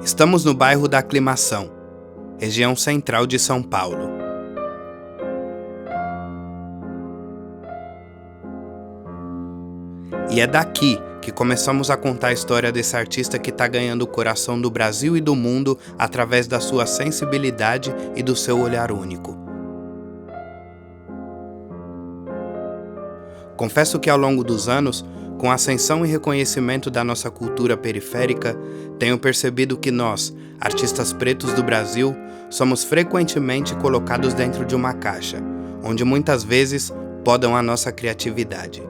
Estamos no bairro da Aclimação, região central de São Paulo. E é daqui que começamos a contar a história desse artista que está ganhando o coração do Brasil e do mundo através da sua sensibilidade e do seu olhar único. Confesso que ao longo dos anos, com a ascensão e reconhecimento da nossa cultura periférica, tenho percebido que nós, artistas pretos do Brasil, somos frequentemente colocados dentro de uma caixa, onde muitas vezes podam a nossa criatividade.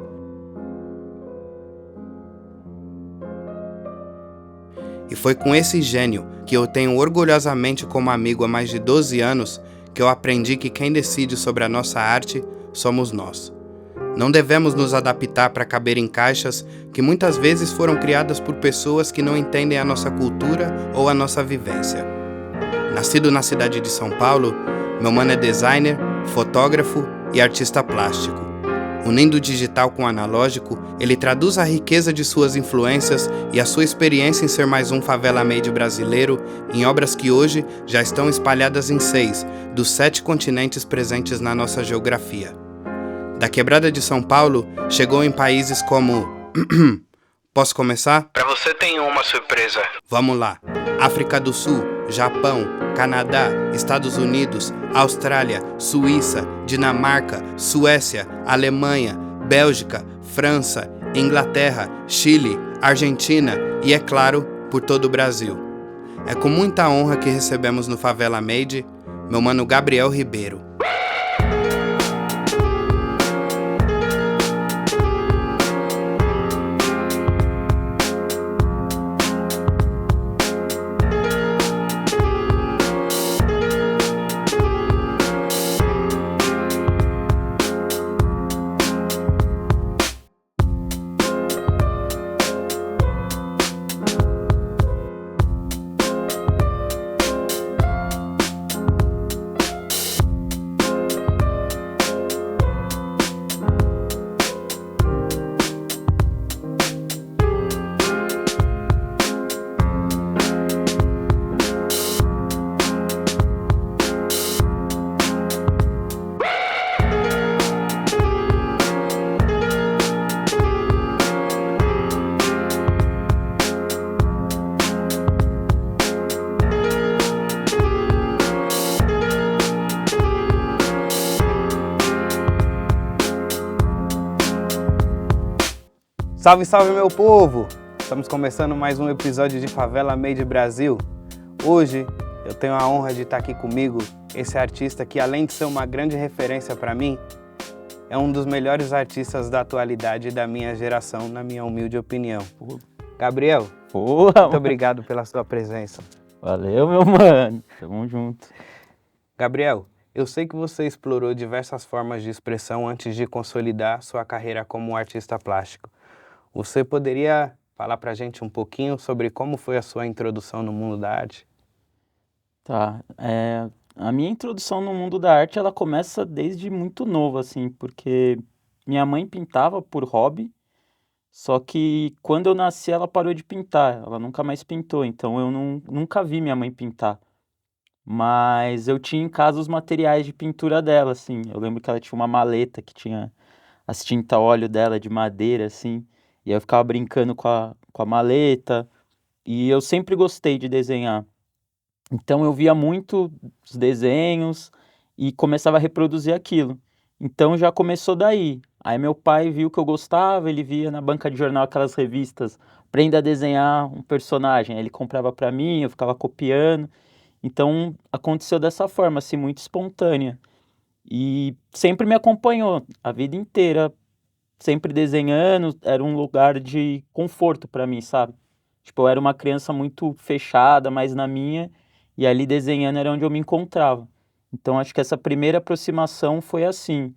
E foi com esse gênio, que eu tenho orgulhosamente como amigo há mais de 12 anos, que eu aprendi que quem decide sobre a nossa arte somos nós. Não devemos nos adaptar para caber em caixas que muitas vezes foram criadas por pessoas que não entendem a nossa cultura ou a nossa vivência. Nascido na cidade de São Paulo, meu mano é designer, fotógrafo e artista plástico. Unindo o digital com o analógico, ele traduz a riqueza de suas influências e a sua experiência em ser mais um favela made brasileiro em obras que hoje já estão espalhadas em 6 dos 7 continentes presentes na nossa geografia. Da quebrada de São Paulo, chegou em países como... Posso começar? Pra você tem uma surpresa. Vamos lá. África do Sul, Japão, Canadá, Estados Unidos, Austrália, Suíça, Dinamarca, Suécia, Alemanha, Bélgica, França, Inglaterra, Chile, Argentina e, é claro, por todo o Brasil. É com muita honra que recebemos no Favela Made meu mano Gabriel Ribeiro. Salve, salve, meu povo! Estamos começando mais um episódio de Favela Made Brasil. Hoje eu tenho a honra de estar aqui comigo esse artista que, além de ser uma grande referência para mim, é um dos melhores artistas da atualidade e da minha geração, na minha humilde opinião. Gabriel, muito obrigado pela sua presença. Valeu, meu mano. Tamo junto. Gabriel, eu sei que você explorou diversas formas de expressão antes de consolidar sua carreira como artista plástico. Você poderia falar pra gente um pouquinho sobre como foi a sua introdução no mundo da arte? Tá, a minha introdução no mundo da arte, ela começa desde muito novo, assim, porque minha mãe pintava por hobby, só que quando eu nasci ela parou de pintar, ela nunca mais pintou, então eu nunca vi minha mãe pintar. Mas eu tinha em casa os materiais de pintura dela, assim, eu lembro que ela tinha uma maleta que tinha as tinta óleo dela de madeira, assim, e eu ficava brincando com a maleta, e eu sempre gostei de desenhar. Então eu via muito os desenhos e começava a reproduzir aquilo. Então já começou daí. Aí meu pai viu que eu gostava, ele via na banca de jornal aquelas revistas, aprenda a desenhar um personagem. Aí ele comprava para mim, eu ficava copiando. Então aconteceu dessa forma, assim, muito espontânea. E sempre me acompanhou a vida inteira, sempre desenhando, era um lugar de conforto para mim, sabe? Tipo, eu era uma criança muito fechada, mas na minha, e ali desenhando era onde eu me encontrava. Então, acho que essa primeira aproximação foi assim.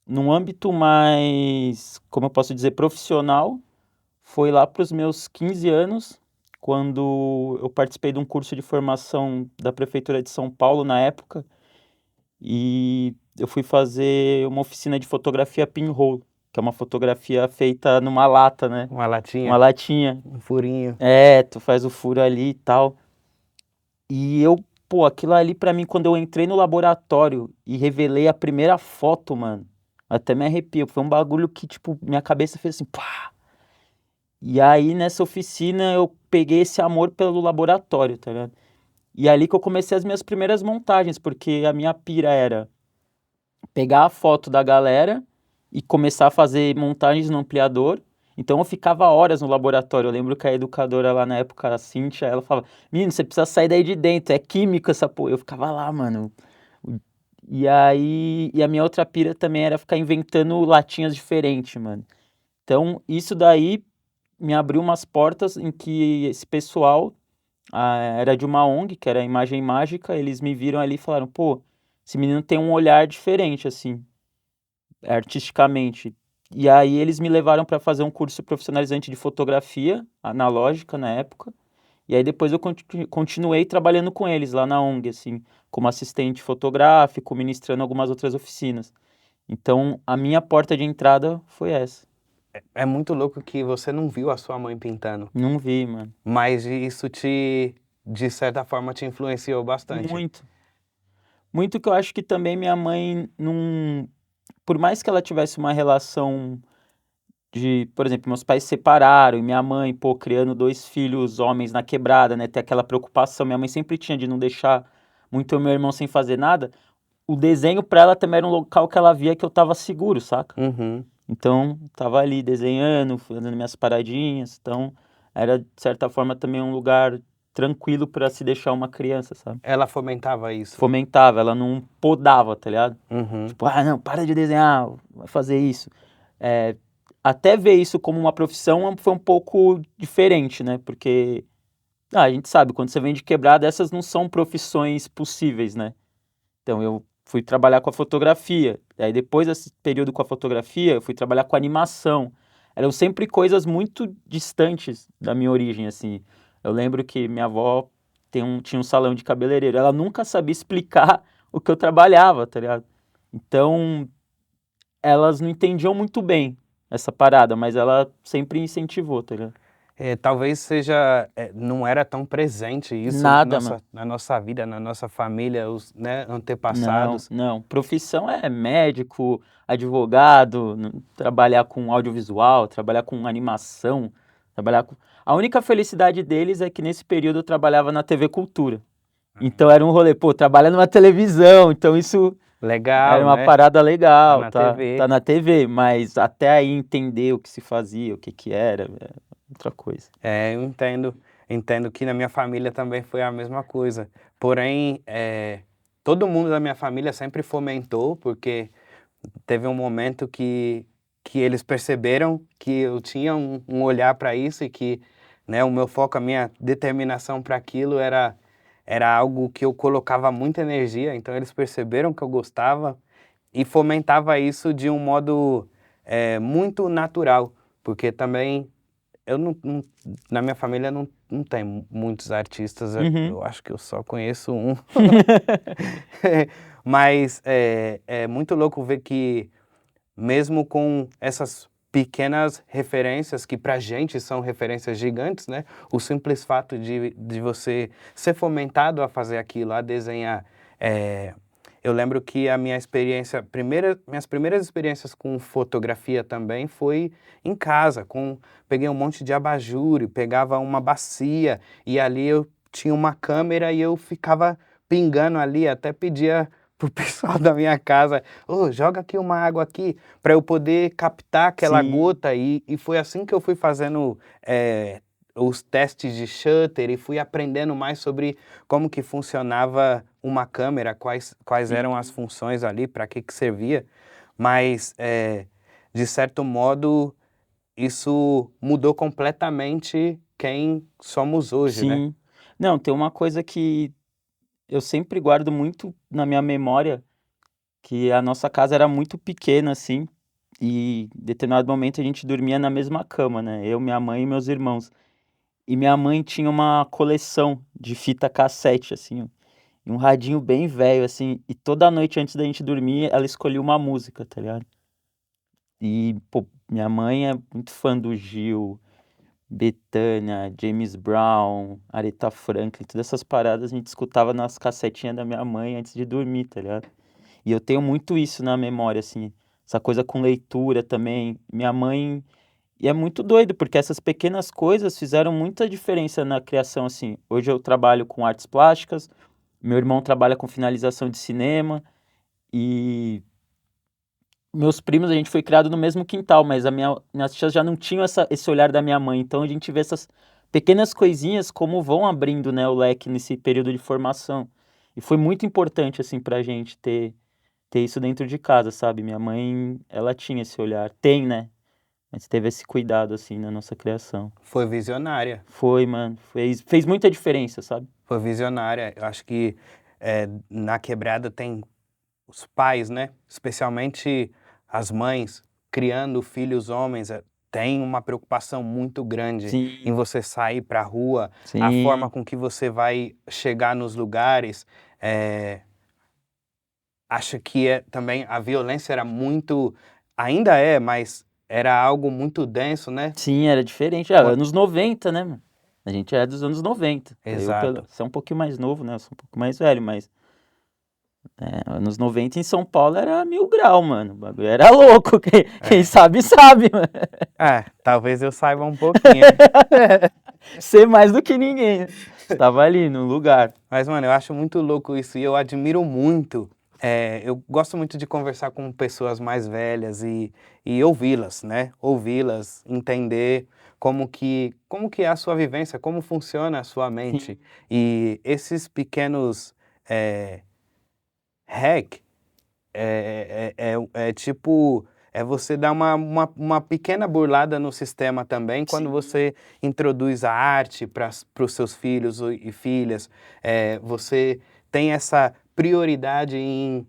Num âmbito mais, como eu posso dizer, profissional, foi lá para os meus 15 anos, quando eu participei de um curso de formação da Prefeitura de São Paulo na época, e eu fui fazer uma oficina de fotografia pinhole, que é uma fotografia feita numa lata, né? Uma latinha? Uma latinha. Um furinho? É, tu faz o furo ali e tal. E eu, pô, aquilo ali pra mim, quando eu entrei no laboratório e revelei a primeira foto, mano, até me arrepio. Foi um bagulho que, tipo, minha cabeça fez assim, pá. E aí nessa oficina eu peguei esse amor pelo laboratório, tá ligado? E é ali que eu comecei as minhas primeiras montagens, porque a minha pira era pegar a foto da galera e começar a fazer montagens no ampliador. Então eu ficava horas no laboratório. Eu lembro que a educadora lá na época, a Cíntia, ela falava: Menino, você precisa sair daí de dentro, é química essa porra. Eu ficava lá, mano. E aí. E a minha outra pira também era ficar inventando latinhas diferentes, mano. Então isso daí me abriu umas portas em que esse pessoal era de uma ONG, que era a Imagem Mágica, eles me viram ali e falaram: pô, esse menino tem um olhar diferente, assim, artisticamente. E aí eles me levaram para fazer um curso profissionalizante de fotografia analógica na época. E aí depois eu continuei trabalhando com eles lá na ONG, assim, como assistente fotográfico, ministrando algumas outras oficinas. Então a minha porta de entrada foi essa. É muito louco que você não viu a sua mãe pintando, Não vi, mano. mas isso de certa forma, te influenciou bastante. Muito. Muito que eu acho que também minha mãe não. Por mais que ela tivesse uma relação de, por exemplo, meus pais se separaram e minha mãe, pô, criando dois filhos homens na quebrada, né, ter aquela preocupação, minha mãe sempre tinha de não deixar muito o meu irmão sem fazer nada. O desenho pra ela também era um local que ela via que eu tava seguro, saca? Uhum. Então, tava ali desenhando, fazendo minhas paradinhas, então era de certa forma também um lugar tranquilo pra se deixar uma criança, sabe? Ela fomentava isso. Fomentava, ela não podava, tá ligado? Uhum. Tipo, ah, não, para de desenhar, vai fazer isso. É, até ver isso como uma profissão foi um pouco diferente, né? Porque a gente sabe, quando você vem de quebrada, essas não são profissões possíveis, né? Então eu fui trabalhar com a fotografia. Aí depois desse período com a fotografia, eu fui trabalhar com animação. Eram sempre coisas muito distantes da minha origem, assim. Eu lembro que minha avó tinha um salão de cabeleireiro. Ela nunca sabia explicar o que eu trabalhava, tá ligado? Então, elas não entendiam muito bem essa parada, mas ela sempre incentivou, tá ligado? Talvez seja, não era tão presente isso Nada, mano. na nossa vida, na nossa família, os, né, Não, antepassados. não. Profissão é médico, advogado, trabalhar com audiovisual, trabalhar com animação, trabalhar com. A única felicidade deles é que nesse período eu trabalhava na TV Cultura. Então era um rolê, pô, trabalha numa televisão, então isso era Legal, uma né? parada Tá legal, na tá TV. na TV, mas até aí entender o que se fazia, o que que era, é outra coisa. Eu entendo que na minha família também foi a mesma coisa. Porém, todo mundo da minha família sempre fomentou, porque teve um momento que eles perceberam que eu tinha um olhar para isso e que, né, o meu foco, a minha determinação para aquilo era algo que eu colocava muita energia, então eles perceberam que eu gostava e fomentava isso de um modo muito natural, porque também eu na minha família não tem muitos artistas, Uhum. eu acho que eu só conheço um. Mas é muito louco ver que mesmo com essas pequenas referências que pra gente são referências gigantes, né? O simples fato de você ser fomentado a fazer aquilo, a desenhar. Eu lembro que a minha experiência, minhas primeiras experiências com fotografia também foi em casa, peguei um monte de abajur, e pegava uma bacia e ali eu tinha uma câmera e eu ficava pingando ali, até pedia pro pessoal da minha casa: "Ô, joga aqui uma água aqui", para eu poder captar aquela Sim. gota e foi assim que eu fui fazendo os testes de shutter e fui aprendendo mais sobre como que funcionava uma câmera, quais eram as Sim. funções ali, para que servia, mas de certo modo isso mudou completamente quem somos hoje, né? Sim. Não, tem uma coisa que eu sempre guardo muito na minha memória, que a nossa casa era muito pequena, assim, e em determinado momento a gente dormia na mesma cama, né? Eu, minha mãe e meus irmãos. E minha mãe tinha uma coleção de fita cassete, assim, e um radinho bem velho, assim, e toda noite antes da gente dormir, ela escolhia uma música, tá ligado? E, pô, minha mãe é muito fã do Gil, Bethânia, James Brown, Aretha Franklin, todas essas paradas a gente escutava nas cassetinhas da minha mãe antes de dormir, tá ligado? E eu tenho muito isso na memória, assim, essa coisa com leitura também. Minha mãe. E é muito doido, porque essas pequenas coisas fizeram muita diferença na criação, assim. Hoje eu trabalho com artes plásticas, meu irmão trabalha com finalização de cinema, e meus primos, a gente foi criado no mesmo quintal, mas minhas tias já não tinham esse olhar da minha mãe. Então a gente vê essas pequenas coisinhas como vão abrindo, né, o leque nesse período de formação. E foi muito importante, assim, pra gente ter isso dentro de casa, sabe? Minha mãe, ela tinha esse olhar. Tem, né? Mas teve esse cuidado, assim, na nossa criação. Foi visionária. Foi, mano. Fez muita diferença, sabe? Foi visionária. Eu acho que na quebrada tem os pais, né? Especialmente as mães, criando filhos homens, tem uma preocupação muito grande em Sim, você sair para a rua, a forma sim. com que você vai chegar nos lugares. Acho que também a violência era muito, ainda é, mas era algo muito denso, né? Sim, era diferente. Ah, anos 90, né, mano? A gente é dos anos 90. Exato. Você é um pouquinho mais novo, né? Eu sou um pouco mais velho, mas anos 90 em São Paulo era 1000 grau, mano. O bagulho era louco. Quem É. sabe, sabe, mano. Talvez eu saiba um pouquinho. Ser mais do que ninguém, né? Estava ali no lugar. Mas, mano, eu acho muito louco isso e eu admiro muito. Eu gosto muito de conversar com pessoas mais velhas e ouvi-las, né? Ouvi-las, entender como que é a sua vivência, como funciona a sua mente. Sim, E esses pequenos hack tipo, você dar uma pequena burlada no sistema também quando sim, você introduz a arte para os seus filhos e filhas. Você tem essa prioridade em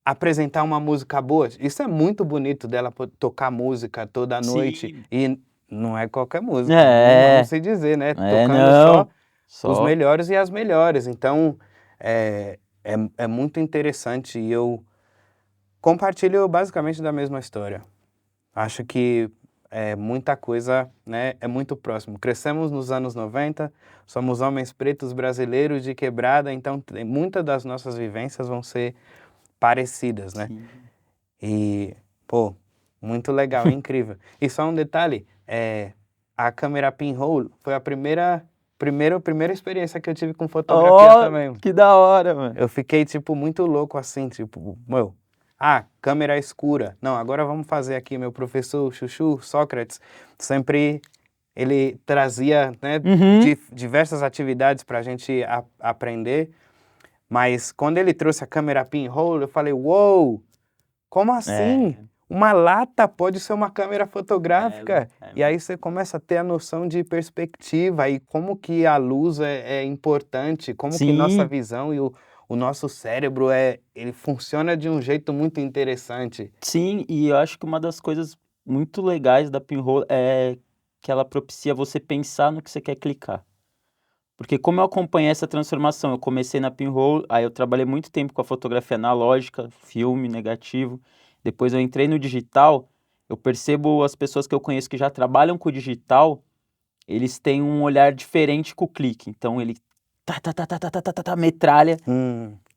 apresentar uma música boa. Isso é muito bonito dela tocar música toda noite sim. e não é qualquer música, vamos É, se dizer, né? é, Tocando só não. os Só. melhores e as melhores. Então, é muito interessante e eu compartilho basicamente da mesma história. Acho que muita coisa, né, é muito próximo. Crescemos nos anos 90, somos homens pretos brasileiros de quebrada, então muitas das nossas vivências vão ser parecidas, né? Sim. E, pô, muito legal, é incrível. E só um detalhe, a câmera pinhole foi a primeira experiência que eu tive com fotografia Ó, também. que da hora, mano. Eu fiquei, tipo, muito louco assim, tipo, câmera escura. Não, agora vamos fazer aqui. Meu professor Chuchu, Sócrates, sempre ele trazia, né, Uhum. diversas atividades para a gente aprender, mas quando ele trouxe a câmera pinhole, eu falei, uou, como assim? É, Uma lata pode ser uma câmera é, fotográfica? E mano. aí você começa a ter a noção de perspectiva e como que a luz é importante, como que nossa Sim, visão e o nosso cérebro ele funciona de um jeito muito interessante. sim, e eu acho que uma das coisas muito legais da Pinhole é que ela propicia você pensar no que você quer clicar. Porque como eu acompanhei essa transformação, eu comecei na Pinhole, aí eu trabalhei muito tempo com a fotografia analógica, filme, negativo. Depois eu entrei no digital, eu percebo as pessoas que eu conheço que já trabalham com o digital, eles têm um olhar diferente com o clique. Então ele metralha.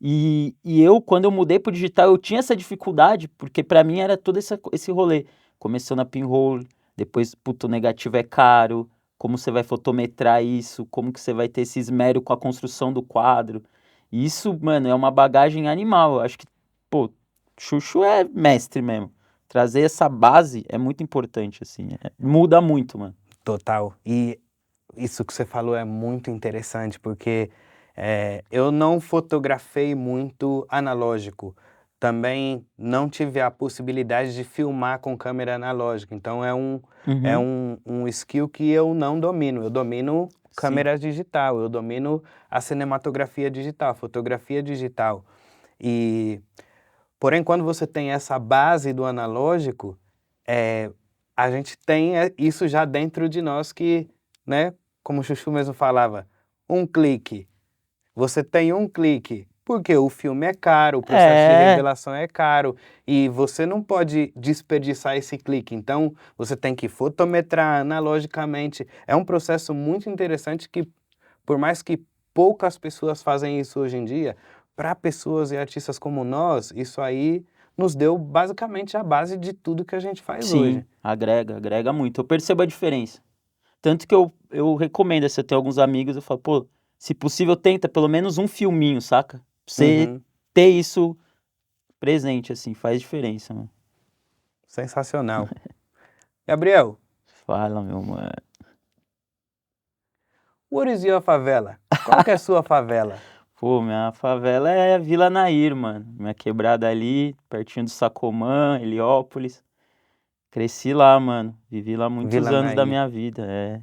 E eu, quando eu mudei pro digital, eu tinha essa dificuldade, porque pra mim era todo esse rolê. Começou na Pinhole, depois, puto, o negativo é caro, como você vai fotometrar isso, como que você vai ter esse esmero com a construção do quadro. E isso, mano, é uma bagagem animal. Eu acho que, pô, Chuchu é mestre mesmo. Trazer essa base é muito importante, assim. Muda muito, mano. Total. E isso que você falou é muito interessante, porque eu não fotografei muito analógico. Também não tive a possibilidade de filmar com câmera analógica. Então é Uhum. um skill que eu não domino. Eu domino Sim. câmera digital, eu domino a cinematografia digital, a fotografia digital. E porém, quando você tem essa base do analógico, a gente tem isso já dentro de nós que, né, como o Chuchu mesmo falava, um clique. Você tem um clique, Porque o filme é caro, o processo de É, revelação é caro e você não pode desperdiçar esse clique. Então, você tem que fotometrar analogicamente. É um processo muito interessante que, por mais que poucas pessoas fazem isso hoje em dia, para pessoas e artistas como nós, isso aí nos deu basicamente a base de tudo que a gente faz hoje. sim, agrega muito. Eu percebo a diferença. Tanto que eu recomendo, se eu tenho alguns amigos, eu falo, pô, se possível, tenta pelo menos um filminho, saca? Pra você Uhum, ter isso presente, assim, faz diferença, mano. sensacional. Gabriel, Fala, meu mano. what is your favela? Qual que é a sua favela? Pô, minha favela é Vila Nair, mano. Minha quebrada ali, pertinho do Sacomã, Heliópolis. Cresci lá, mano. Vivi lá muitos Vila anos da Nair. minha vida, é.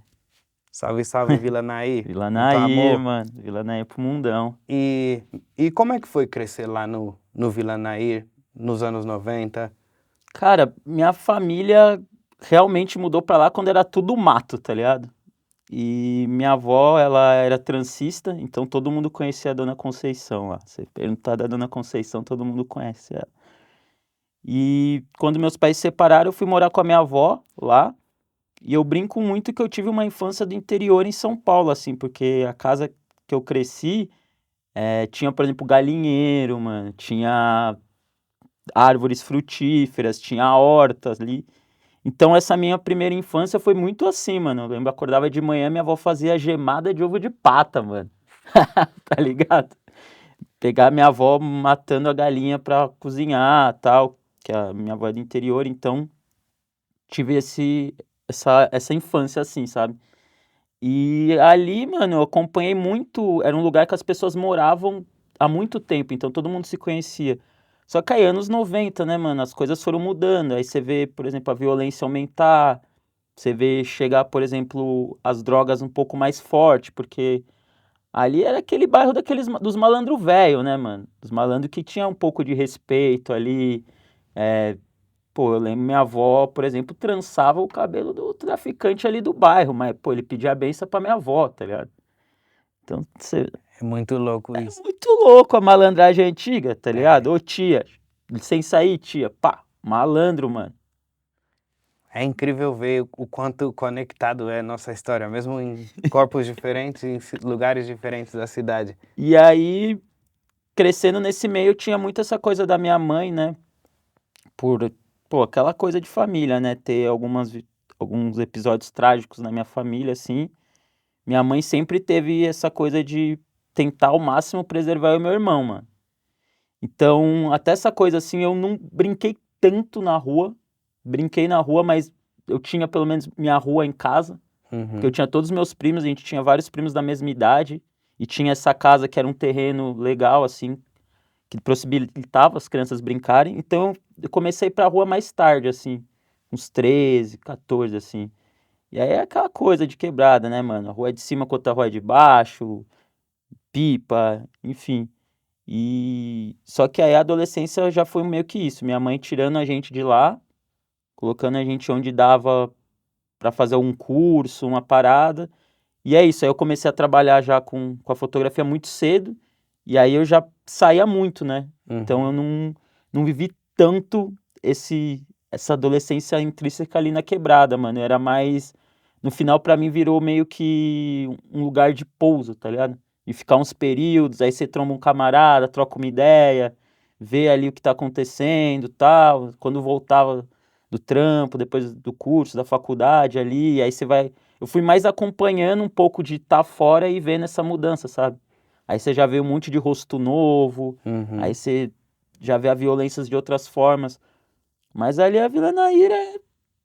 Salve, salve, Vila Nair. Vila Muito Nair, amor. mano. Vila Nair pro mundão. E como é que foi crescer lá no Vila Nair, nos anos 90? Cara, minha família realmente mudou pra lá quando era tudo mato, tá ligado? E minha avó, ela era transista, então todo mundo conhecia a Dona Conceição lá. Você perguntar da Dona Conceição, todo mundo conhece ela. E quando meus pais se separaram, eu fui morar com a minha avó lá. E eu brinco muito que eu tive uma infância do interior em São Paulo, assim, porque a casa que eu cresci tinha, por exemplo, galinheiro, mano, tinha árvores frutíferas, tinha hortas ali. Então essa minha primeira infância foi muito assim, mano. Eu lembro, acordava de manhã, minha avó fazia gemada de ovo de pata, mano. Tá ligado? Pegar minha avó matando a galinha pra cozinhar, tal, que a minha avó é do interior, então tive essa infância assim, sabe? E ali, mano, eu acompanhei muito. Era um lugar que as pessoas moravam há muito tempo, então todo mundo se conhecia. Só que aí, anos 90, né, mano, as coisas foram mudando. Aí você vê, por exemplo, a violência aumentar, você vê chegar, por exemplo, as drogas um pouco mais forte, porque ali era aquele bairro dos malandro velho, né, mano? Dos malandros que tinha um pouco de respeito ali. é, Pô, eu lembro minha avó, por exemplo, trançava o cabelo do traficante ali do bairro, mas, pô, ele pedia a benção pra minha avó, tá ligado? Então, É muito louco é isso. muito louco a malandragem antiga, tá ligado? É, Ô, tia, licença aí, tia, pá, malandro, mano. é incrível ver o quanto conectado é nossa história, mesmo em corpos diferentes, em lugares diferentes da cidade. E aí, crescendo nesse meio, tinha muito essa coisa da minha mãe, né? Por, pô, aquela coisa de família, né? Ter alguns episódios trágicos na minha família, assim. Minha mãe sempre teve essa coisa de tentar ao máximo preservar o meu irmão, mano. Então, até essa coisa assim, eu não brinquei tanto na rua. Brinquei na rua, mas eu tinha pelo menos minha rua em casa, porque eu Uhum. tinha todos os meus primos, a gente tinha vários primos da mesma idade, e tinha essa casa que era um terreno legal, assim, que possibilitava as crianças brincarem. Então, eu comecei a ir pra rua mais tarde, assim, uns 13, 14, assim. E aí é aquela coisa de quebrada, né, mano? A rua de cima contra a rua de baixo, pipa, enfim. E só que aí a adolescência já foi meio que isso, minha mãe tirando a gente de lá, colocando a gente onde dava pra fazer um curso, uma parada. E é isso, aí eu comecei a trabalhar já com a fotografia muito cedo, e aí eu já saía muito, né? Então eu Uhum. não vivi tanto essa adolescência intrínseca ali na quebrada, mano. Era mais. No final, pra mim, virou meio que um lugar de pouso, tá ligado? E ficar uns períodos, aí você tromba um camarada, troca uma ideia, vê ali o que tá acontecendo, tal. Quando voltava do trampo, depois do curso, da faculdade ali, aí você vai. Eu fui mais acompanhando um pouco de estar fora e vendo essa mudança, sabe? Aí você já vê um monte de rosto novo, aí Uhum. você já vê a violência de outras formas. Mas ali a Vila Nair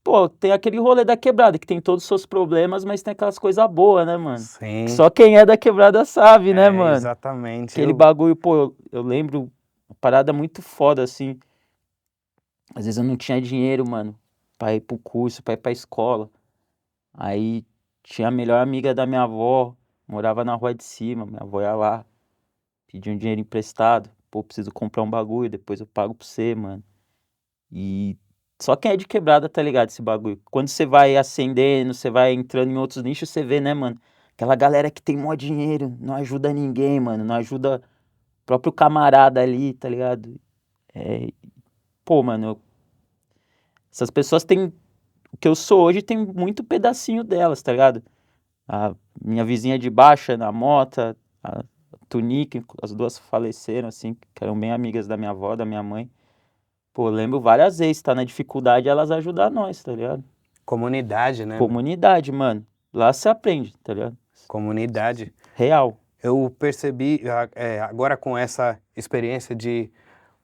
pô, tem aquele rolê da quebrada, que tem todos os seus problemas, mas tem aquelas coisas boas, né, mano? Que Sim, só quem é da quebrada sabe, né, é mano? exatamente. Aquele bagulho, pô, eu lembro uma parada muito foda, assim. Às vezes eu não tinha dinheiro, mano, pra ir pro curso, pra ir pra escola. Aí tinha a melhor amiga da minha avó, morava na rua de cima, minha avó ia lá, pedia um dinheiro emprestado. Pô, preciso comprar um bagulho, depois eu pago pra você, mano. E só quem é de quebrada tá ligado esse bagulho. Quando você vai ascendendo, você vai entrando em outros nichos, você vê, né, mano? Aquela galera que tem mó dinheiro, não ajuda ninguém, mano, não ajuda próprio camarada ali, tá ligado? É, pô, mano, essas pessoas têm. O que eu sou hoje tem muito pedacinho delas, tá ligado? A minha vizinha de baixo, a Mota, a Tunique, as duas faleceram, assim, que eram bem amigas da minha avó, da minha mãe. Pô, eu lembro várias vezes, tá na dificuldade, elas ajudar nós, tá ligado? Comunidade, né, mano? Comunidade, mano. Lá você aprende, tá ligado? Comunidade. Real. Eu percebi, agora com essa experiência de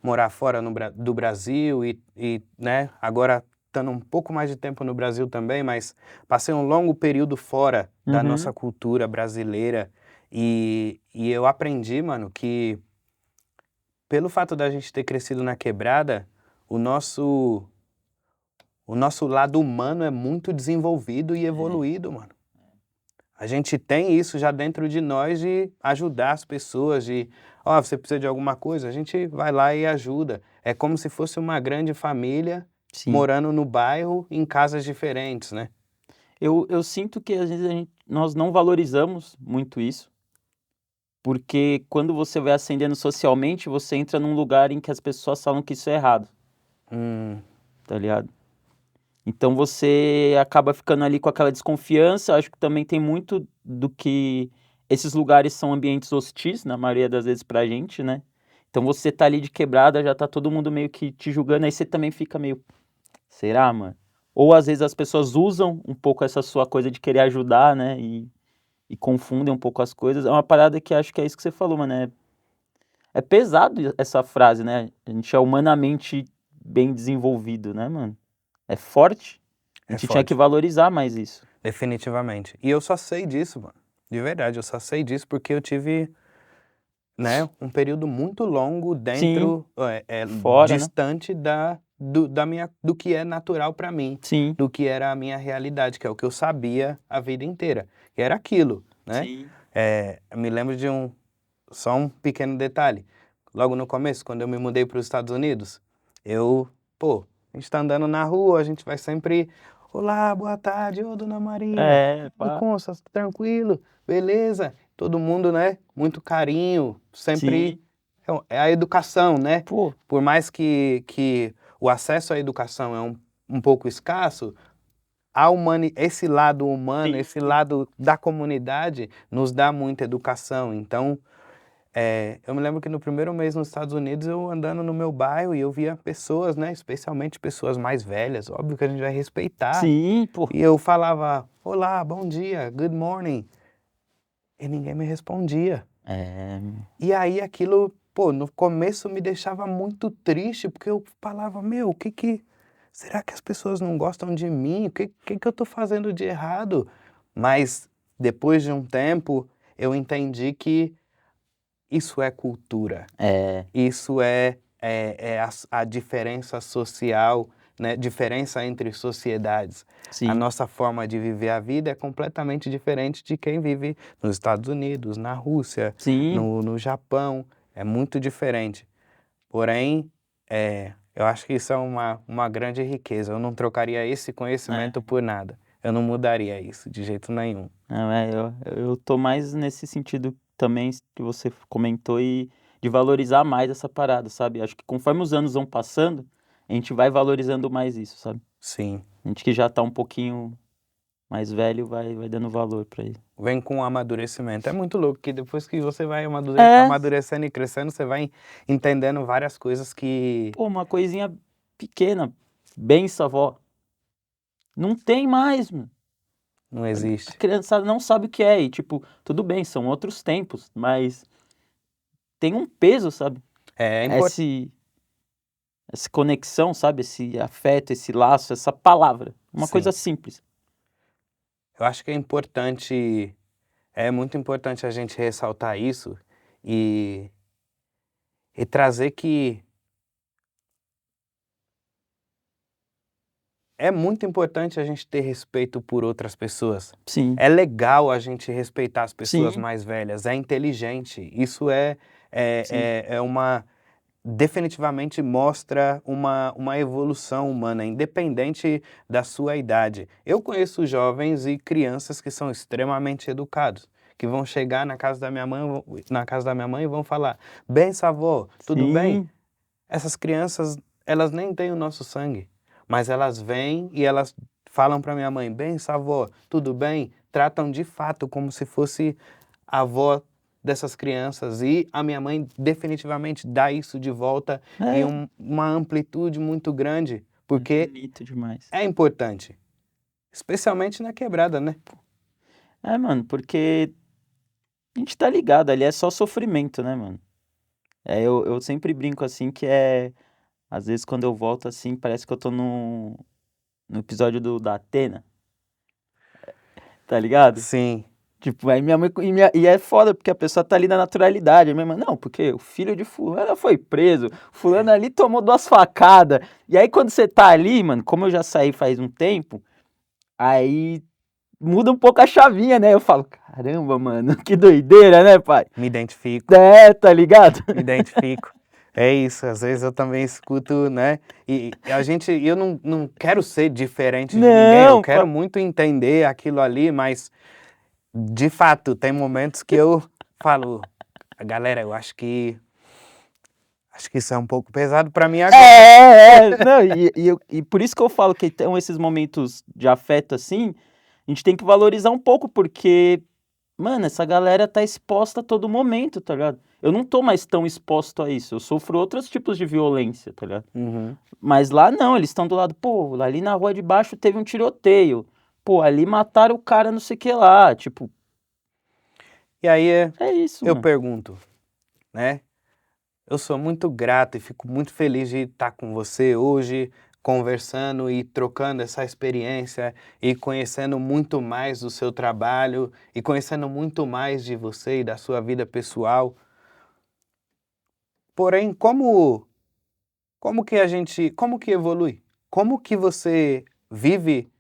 morar fora do Brasil e, né, agora estando um pouco mais de tempo no Brasil também, mas passei um longo período fora da nossa Uhum. cultura brasileira e eu aprendi, mano, que pelo fato da gente ter crescido na quebrada, o nosso, o nosso lado humano é muito desenvolvido e evoluído, mano. A gente tem isso já dentro de nós de ajudar as pessoas, você precisa de alguma coisa, a gente vai lá e ajuda. É como se fosse uma grande família Sim. morando no bairro em casas diferentes, né? Eu sinto que às vezes nós não valorizamos muito isso, porque quando você vai ascendendo socialmente, você entra num lugar em que as pessoas falam que isso é errado, Hum, tá ligado? Então você acaba ficando ali com aquela desconfiança. Acho que também tem muito do que esses lugares são ambientes hostis, na maioria das vezes pra gente, né? Então você tá ali de quebrada, já tá todo mundo meio que te julgando, aí você também fica meio, será, mano? Ou às vezes as pessoas usam um pouco essa sua coisa de querer ajudar, né? E confundem um pouco as coisas. É uma parada que acho que é isso que você falou, mano. É pesado essa frase, né? A gente é humanamente bem desenvolvido, né, mano? É forte. A é gente tinha que forte, valorizar mais isso. definitivamente. E eu só sei disso, mano. De verdade, eu só sei disso porque eu tive, né, um período muito longo Sim, dentro, fora, né? distante do que é natural para mim, Sim, do que era a minha realidade, que é o que eu sabia a vida inteira, que era aquilo, né? sim. Eu me lembro de só um pequeno detalhe. Logo no começo, quando eu me mudei para os Estados Unidos, a gente tá andando na rua, a gente vai sempre, olá, boa tarde, ô Dona Maria, É, pá. Consta, tranquilo, beleza? Todo mundo, né? Muito carinho, sempre Sim, é a educação, né? pô, Por mais que o acesso à educação é um pouco escasso, esse lado humano, sim, esse lado da comunidade nos dá muita educação. Então, eu me lembro que no primeiro mês nos Estados Unidos, eu andando no meu bairro e eu via pessoas, né? Especialmente pessoas mais velhas, óbvio que a gente vai respeitar. sim, pô. E eu falava, olá, bom dia, good morning. E ninguém me respondia. É, E aí aquilo, no começo me deixava muito triste, porque eu falava, meu, será que as pessoas não gostam de mim? O que eu tô fazendo de errado? Mas depois de um tempo, eu entendi que isso é cultura. é, Isso é a diferença social, né? Diferença entre sociedades. A sim, nossa forma de viver a vida é completamente diferente de quem vive nos Estados Unidos, na Rússia, sim. no Japão. É muito diferente. Porém, eu acho que isso é uma grande riqueza. Eu não trocaria esse conhecimento É. por nada. Eu não mudaria isso de jeito nenhum. Não, eu tô mais nesse sentido também que você comentou e de valorizar mais essa parada, sabe? Acho que conforme os anos vão passando, a gente vai valorizando mais isso, sabe? Sim. A gente que já tá um pouquinho mais velho vai dando valor pra ele. Vem com o amadurecimento. É muito louco que depois que você vai É, amadurecendo e crescendo, você vai entendendo várias coisas que pô, uma coisinha pequena, benção, avó. Não tem mais, mano. não A existe. criançada não sabe o que é. E, tipo, tudo bem, são outros tempos, mas tem um peso, sabe? É importante. Esse, essa conexão, sabe? Esse afeto, esse laço, essa palavra. Uma Sim. coisa simples. Eu acho que é muito importante a gente ressaltar isso e, e trazer que é muito importante a gente ter respeito por outras pessoas. Sim, É legal a gente respeitar as pessoas sim, mais velhas, é inteligente. Isso sim. é uma definitivamente mostra uma evolução humana, independente da sua idade. Eu conheço jovens e crianças que são extremamente educados, que vão chegar na casa da minha mãe e vão falar: benção, avó, tudo bem? Sim, Essas crianças, elas nem têm o nosso sangue, mas elas vêm e elas falam para minha mãe: benção, avó, tudo bem? Tratam de fato como se fosse a avó dessas crianças, e a minha mãe definitivamente dá isso de volta em é uma amplitude muito grande, porque bonito demais. é importante, especialmente na quebrada, né? É, mano, porque a gente tá ligado, ali é só sofrimento, né, mano? Eu sempre brinco assim que às vezes quando eu volto assim, parece que eu tô no episódio da Atena, tá ligado? Sim. Tipo, aí minha mãe. E é foda, porque a pessoa tá ali na naturalidade. Aí minha mãe, não, porque o filho de fulano foi preso, fulano ali tomou 2 facadas. E aí quando você tá ali, mano, como eu já saí faz um tempo, aí muda um pouco a chavinha, né? Eu falo, caramba, mano, que doideira, né, pai? Me identifico, É, tá ligado? me identifico. É isso, às vezes eu também escuto, né? E eu não quero ser diferente de ninguém, eu Não, quero muito entender aquilo ali, mas de fato, tem momentos que eu falo: galera, eu acho que isso é um pouco pesado pra mim agora. Não, e por isso que eu falo que tem esses momentos de afeto assim, a gente tem que valorizar um pouco, porque mano, essa galera tá exposta a todo momento, tá ligado? Eu não tô mais tão exposto a isso. Eu sofro outros tipos de violência, tá ligado? Uhum. Mas lá não, eles estão do lado, pô, ali na rua de baixo teve um tiroteio. Pô, ali mataram o cara não sei o que lá. Tipo, E aí é isso, eu mano. pergunto, né? Eu sou muito grato e fico muito feliz de estar com você hoje, conversando e trocando essa experiência e conhecendo muito mais do seu trabalho e conhecendo muito mais de você e da sua vida pessoal. Porém, como que evolui? Como que você vive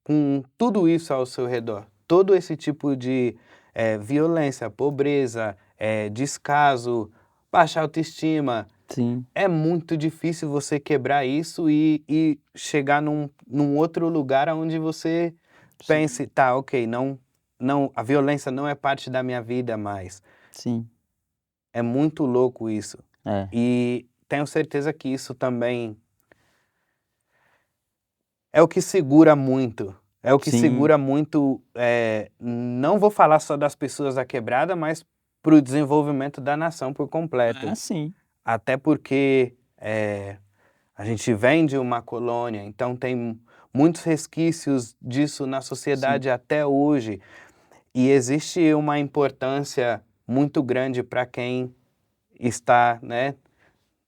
com tudo isso ao seu redor? Todo esse tipo de violência, pobreza, descaso, baixa autoestima. Sim, É muito difícil você quebrar isso e chegar num outro lugar onde você sim, pense: tá, ok, não, a violência não é parte da minha vida mais. sim. É muito louco isso. É, E tenho certeza que isso também é o que segura muito. É o que sim. segura muito, não vou falar só das pessoas da quebrada, mas para o desenvolvimento da nação por É, completo. sim. Até porque a gente vem de uma colônia, então tem muitos resquícios disso na Sim. sociedade até hoje. E existe uma importância muito grande para quem está, né,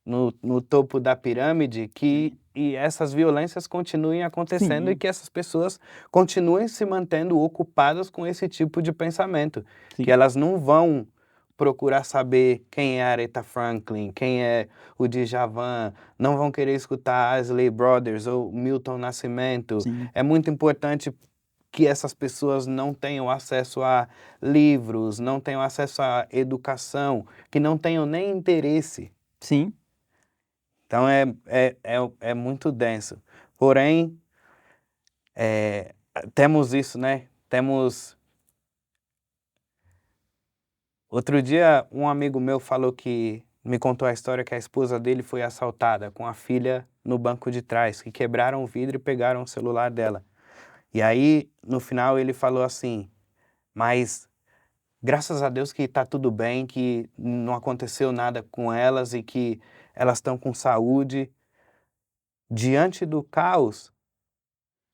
no topo da pirâmide, que Sim. e essas violências continuem acontecendo e Sim. que essas pessoas continuem se mantendo ocupadas com esse tipo de pensamento, que Sim. elas não vão procurar saber quem é Aretha Franklin, quem é o Djavan, não vão querer escutar Isley Brothers ou Milton Nascimento. Sim. É muito importante que essas pessoas não tenham acesso a livros, não tenham acesso à educação, que não tenham nem interesse. Sim. Então é muito denso. Porém, temos isso, né? Temos. Outro dia, um amigo meu falou que me contou a história que a esposa dele foi assaltada com a filha no banco de trás, que quebraram o vidro e pegaram o celular dela. E aí, no final, ele falou assim: mas graças a Deus que tá tudo bem, que não aconteceu nada com elas e que elas estão com saúde. Diante do caos,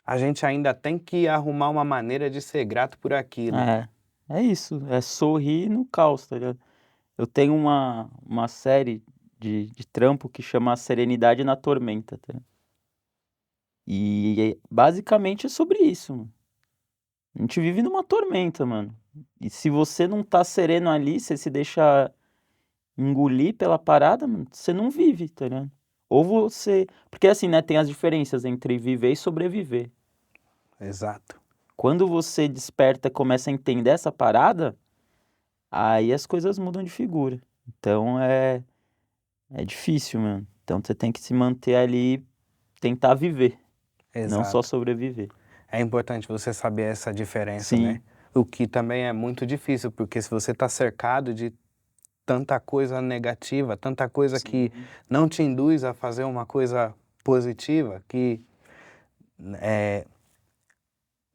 a gente ainda tem que arrumar uma maneira de ser grato por aquilo. É. É isso. É sorrir no caos, tá ligado? Eu tenho uma série de trampo que chama Serenidade na Tormenta, tá ligado? E basicamente é sobre isso, mano. A gente vive numa tormenta, mano. E se você não tá sereno ali, você se deixa engolir pela parada, mano, você não vive, tá ligado? Ou você. Porque assim, né, tem as diferenças entre viver e sobreviver. Exato. Quando você desperta e começa a entender essa parada, aí as coisas mudam de figura. Então é difícil, mano. Então você tem que se manter ali, tentar viver, não só Exato. sobreviver. É importante você saber essa diferença, né? Sim, O que também é muito difícil, porque se você está cercado de tanta coisa negativa, tanta coisa que Sim. não te induz a fazer uma coisa positiva, que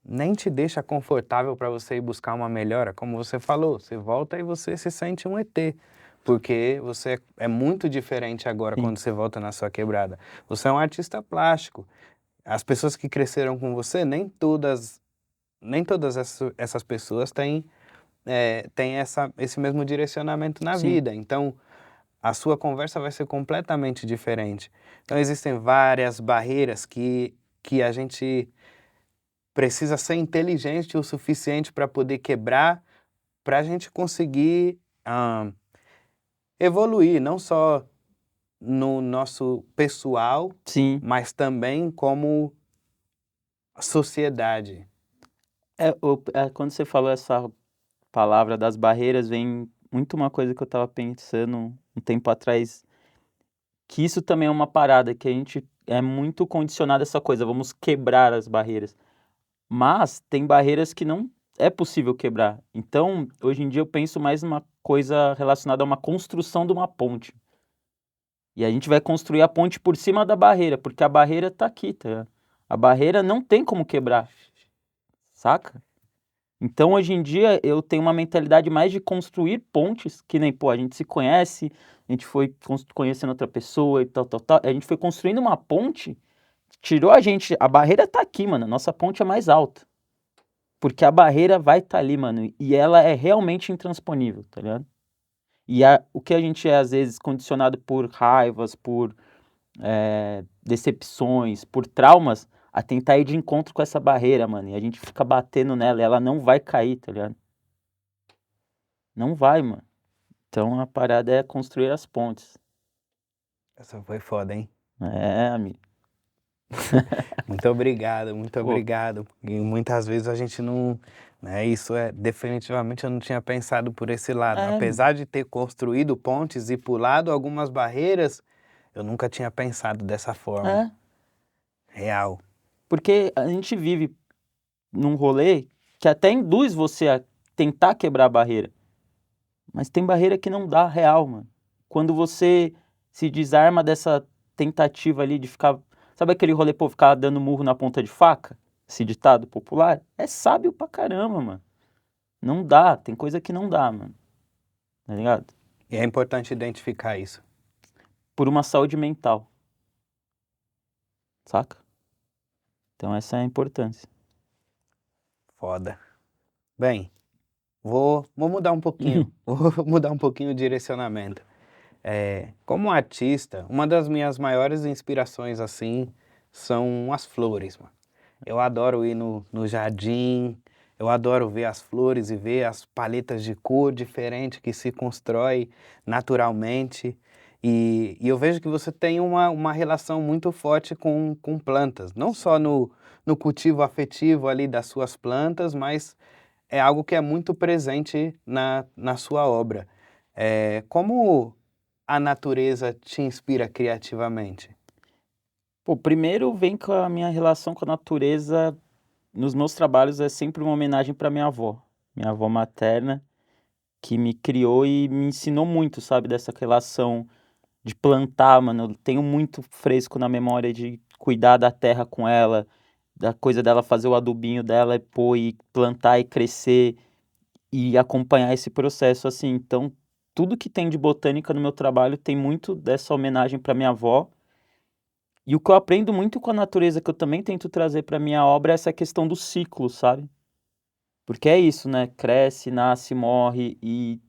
nem te deixa confortável para você ir buscar uma melhora, como você falou, você volta e você se sente um ET, porque você é muito diferente agora Sim. quando você volta na sua quebrada. Você é um artista plástico. As pessoas que cresceram com você, nem todas essas pessoas têm esse mesmo direcionamento na Sim. vida. Então, a sua conversa vai ser completamente diferente. Então, existem várias barreiras que a gente precisa ser inteligente o suficiente para poder quebrar, para a gente conseguir evoluir, não só no nosso pessoal, Sim. mas também como sociedade. Quando você falou essa palavra das barreiras, vem muito uma coisa que eu estava pensando um tempo atrás, que isso também é uma parada, que a gente é muito condicionado a essa coisa, vamos quebrar as barreiras. Mas tem barreiras que não é possível quebrar. Então, hoje em dia eu penso mais numa coisa relacionada a uma construção de uma ponte. E a gente vai construir a ponte por cima da barreira, porque a barreira tá aqui, tá ligado? A barreira não tem como quebrar, saca? Então, hoje em dia, eu tenho uma mentalidade mais de construir pontes, que nem, pô, a gente se conhece, a gente foi conhecendo outra pessoa e tal, tal, tal. A gente foi construindo uma ponte, tirou a gente. A barreira tá aqui, mano. A nossa ponte é mais alta. Porque a barreira vai estar ali, mano. E ela é realmente intransponível, tá ligado? O que a gente é, às vezes, condicionado por raivas, por decepções, por traumas, a tentar ir de encontro com essa barreira, mano. E a gente fica batendo nela e ela não vai cair, tá ligado? Não vai, mano. Então a parada é construir as pontes. Essa foi foda, hein? É, amigo. Muito obrigado, muito Pô, obrigado. E muitas vezes a gente não, né, isso é definitivamente eu não tinha pensado por esse lado. mano. Apesar de ter construído pontes e pulado algumas barreiras, eu nunca tinha pensado dessa forma. É. Real. Porque a gente vive num rolê que até induz você a tentar quebrar a barreira. Mas tem barreira que não dá real, mano. Quando você se desarma dessa tentativa ali de ficar. Sabe aquele rolê, pô, ficar dando murro na ponta de faca? Esse ditado popular? É sábio pra caramba, mano. Não dá, tem coisa que não dá, mano. Tá ligado? E é importante identificar isso. Por uma saúde mental, saca? Então essa é a importância. Foda. Bem, vou mudar um pouquinho. Vou mudar um pouquinho o direcionamento. Como artista, uma das minhas maiores inspirações, assim, são as flores, mano. Eu adoro ir no jardim, eu adoro ver as flores e ver as paletas de cor diferente que se constrói naturalmente. E eu vejo que você tem uma relação muito forte com plantas, não só no cultivo afetivo ali das suas plantas, mas é algo que é muito presente na sua obra. Como a natureza te inspira criativamente? Pô, primeiro vem com a minha relação com a natureza. Nos meus trabalhos é sempre uma homenagem pra minha avó materna, que me criou e me ensinou muito, sabe, dessa relação de plantar, mano. Eu tenho muito fresco na memória de cuidar da terra com ela, da coisa dela fazer o adubinho dela e pôr e plantar e crescer e acompanhar esse processo assim. Então, tudo que tem de botânica no meu trabalho tem muito dessa homenagem para minha avó. E o que eu aprendo muito com a natureza, que eu também tento trazer para minha obra, é essa questão do ciclo, sabe? Porque é isso, né? Cresce, nasce, morre e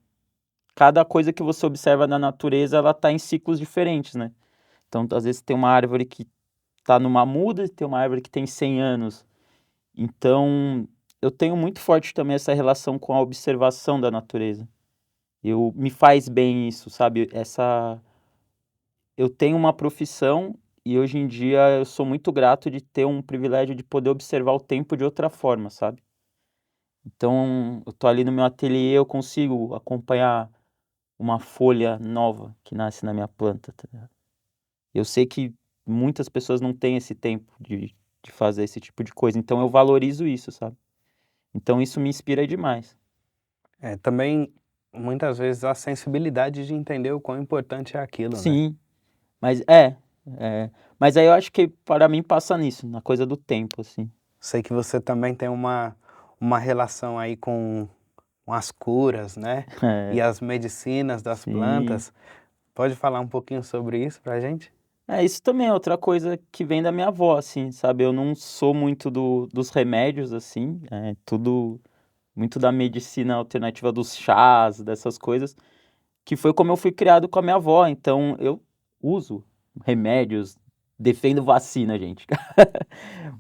cada coisa que você observa na natureza, ela tá em ciclos diferentes, né? Então, às vezes tem uma árvore que tá numa muda, e tem uma árvore que tem 100 anos. Então, eu tenho muito forte também essa relação com a observação da natureza. Me faz bem isso, sabe? Eu tenho uma profissão e hoje em dia eu sou muito grato de ter um privilégio de poder observar o tempo de outra forma, sabe? Então, eu tô ali no meu ateliê, eu consigo acompanhar uma folha nova que nasce na minha planta, tá ligado? Eu sei que muitas pessoas não têm esse tempo de fazer esse tipo de coisa, então eu valorizo isso, sabe? Então isso me inspira demais. Também, muitas vezes, a sensibilidade de entender o quão importante é aquilo, né? Sim, mas é. Mas aí eu acho que para mim passa nisso, na coisa do tempo, assim. Sei que você também tem uma relação aí com as curas, né? E É, as medicinas das sim. plantas. Pode falar um pouquinho sobre isso pra gente? Isso também é outra coisa que vem da minha avó, assim, sabe? Eu não sou muito dos remédios, assim, é tudo muito da medicina alternativa dos chás, dessas coisas, que foi como eu fui criado com a minha avó. Então eu uso remédios, defendo vacina, gente.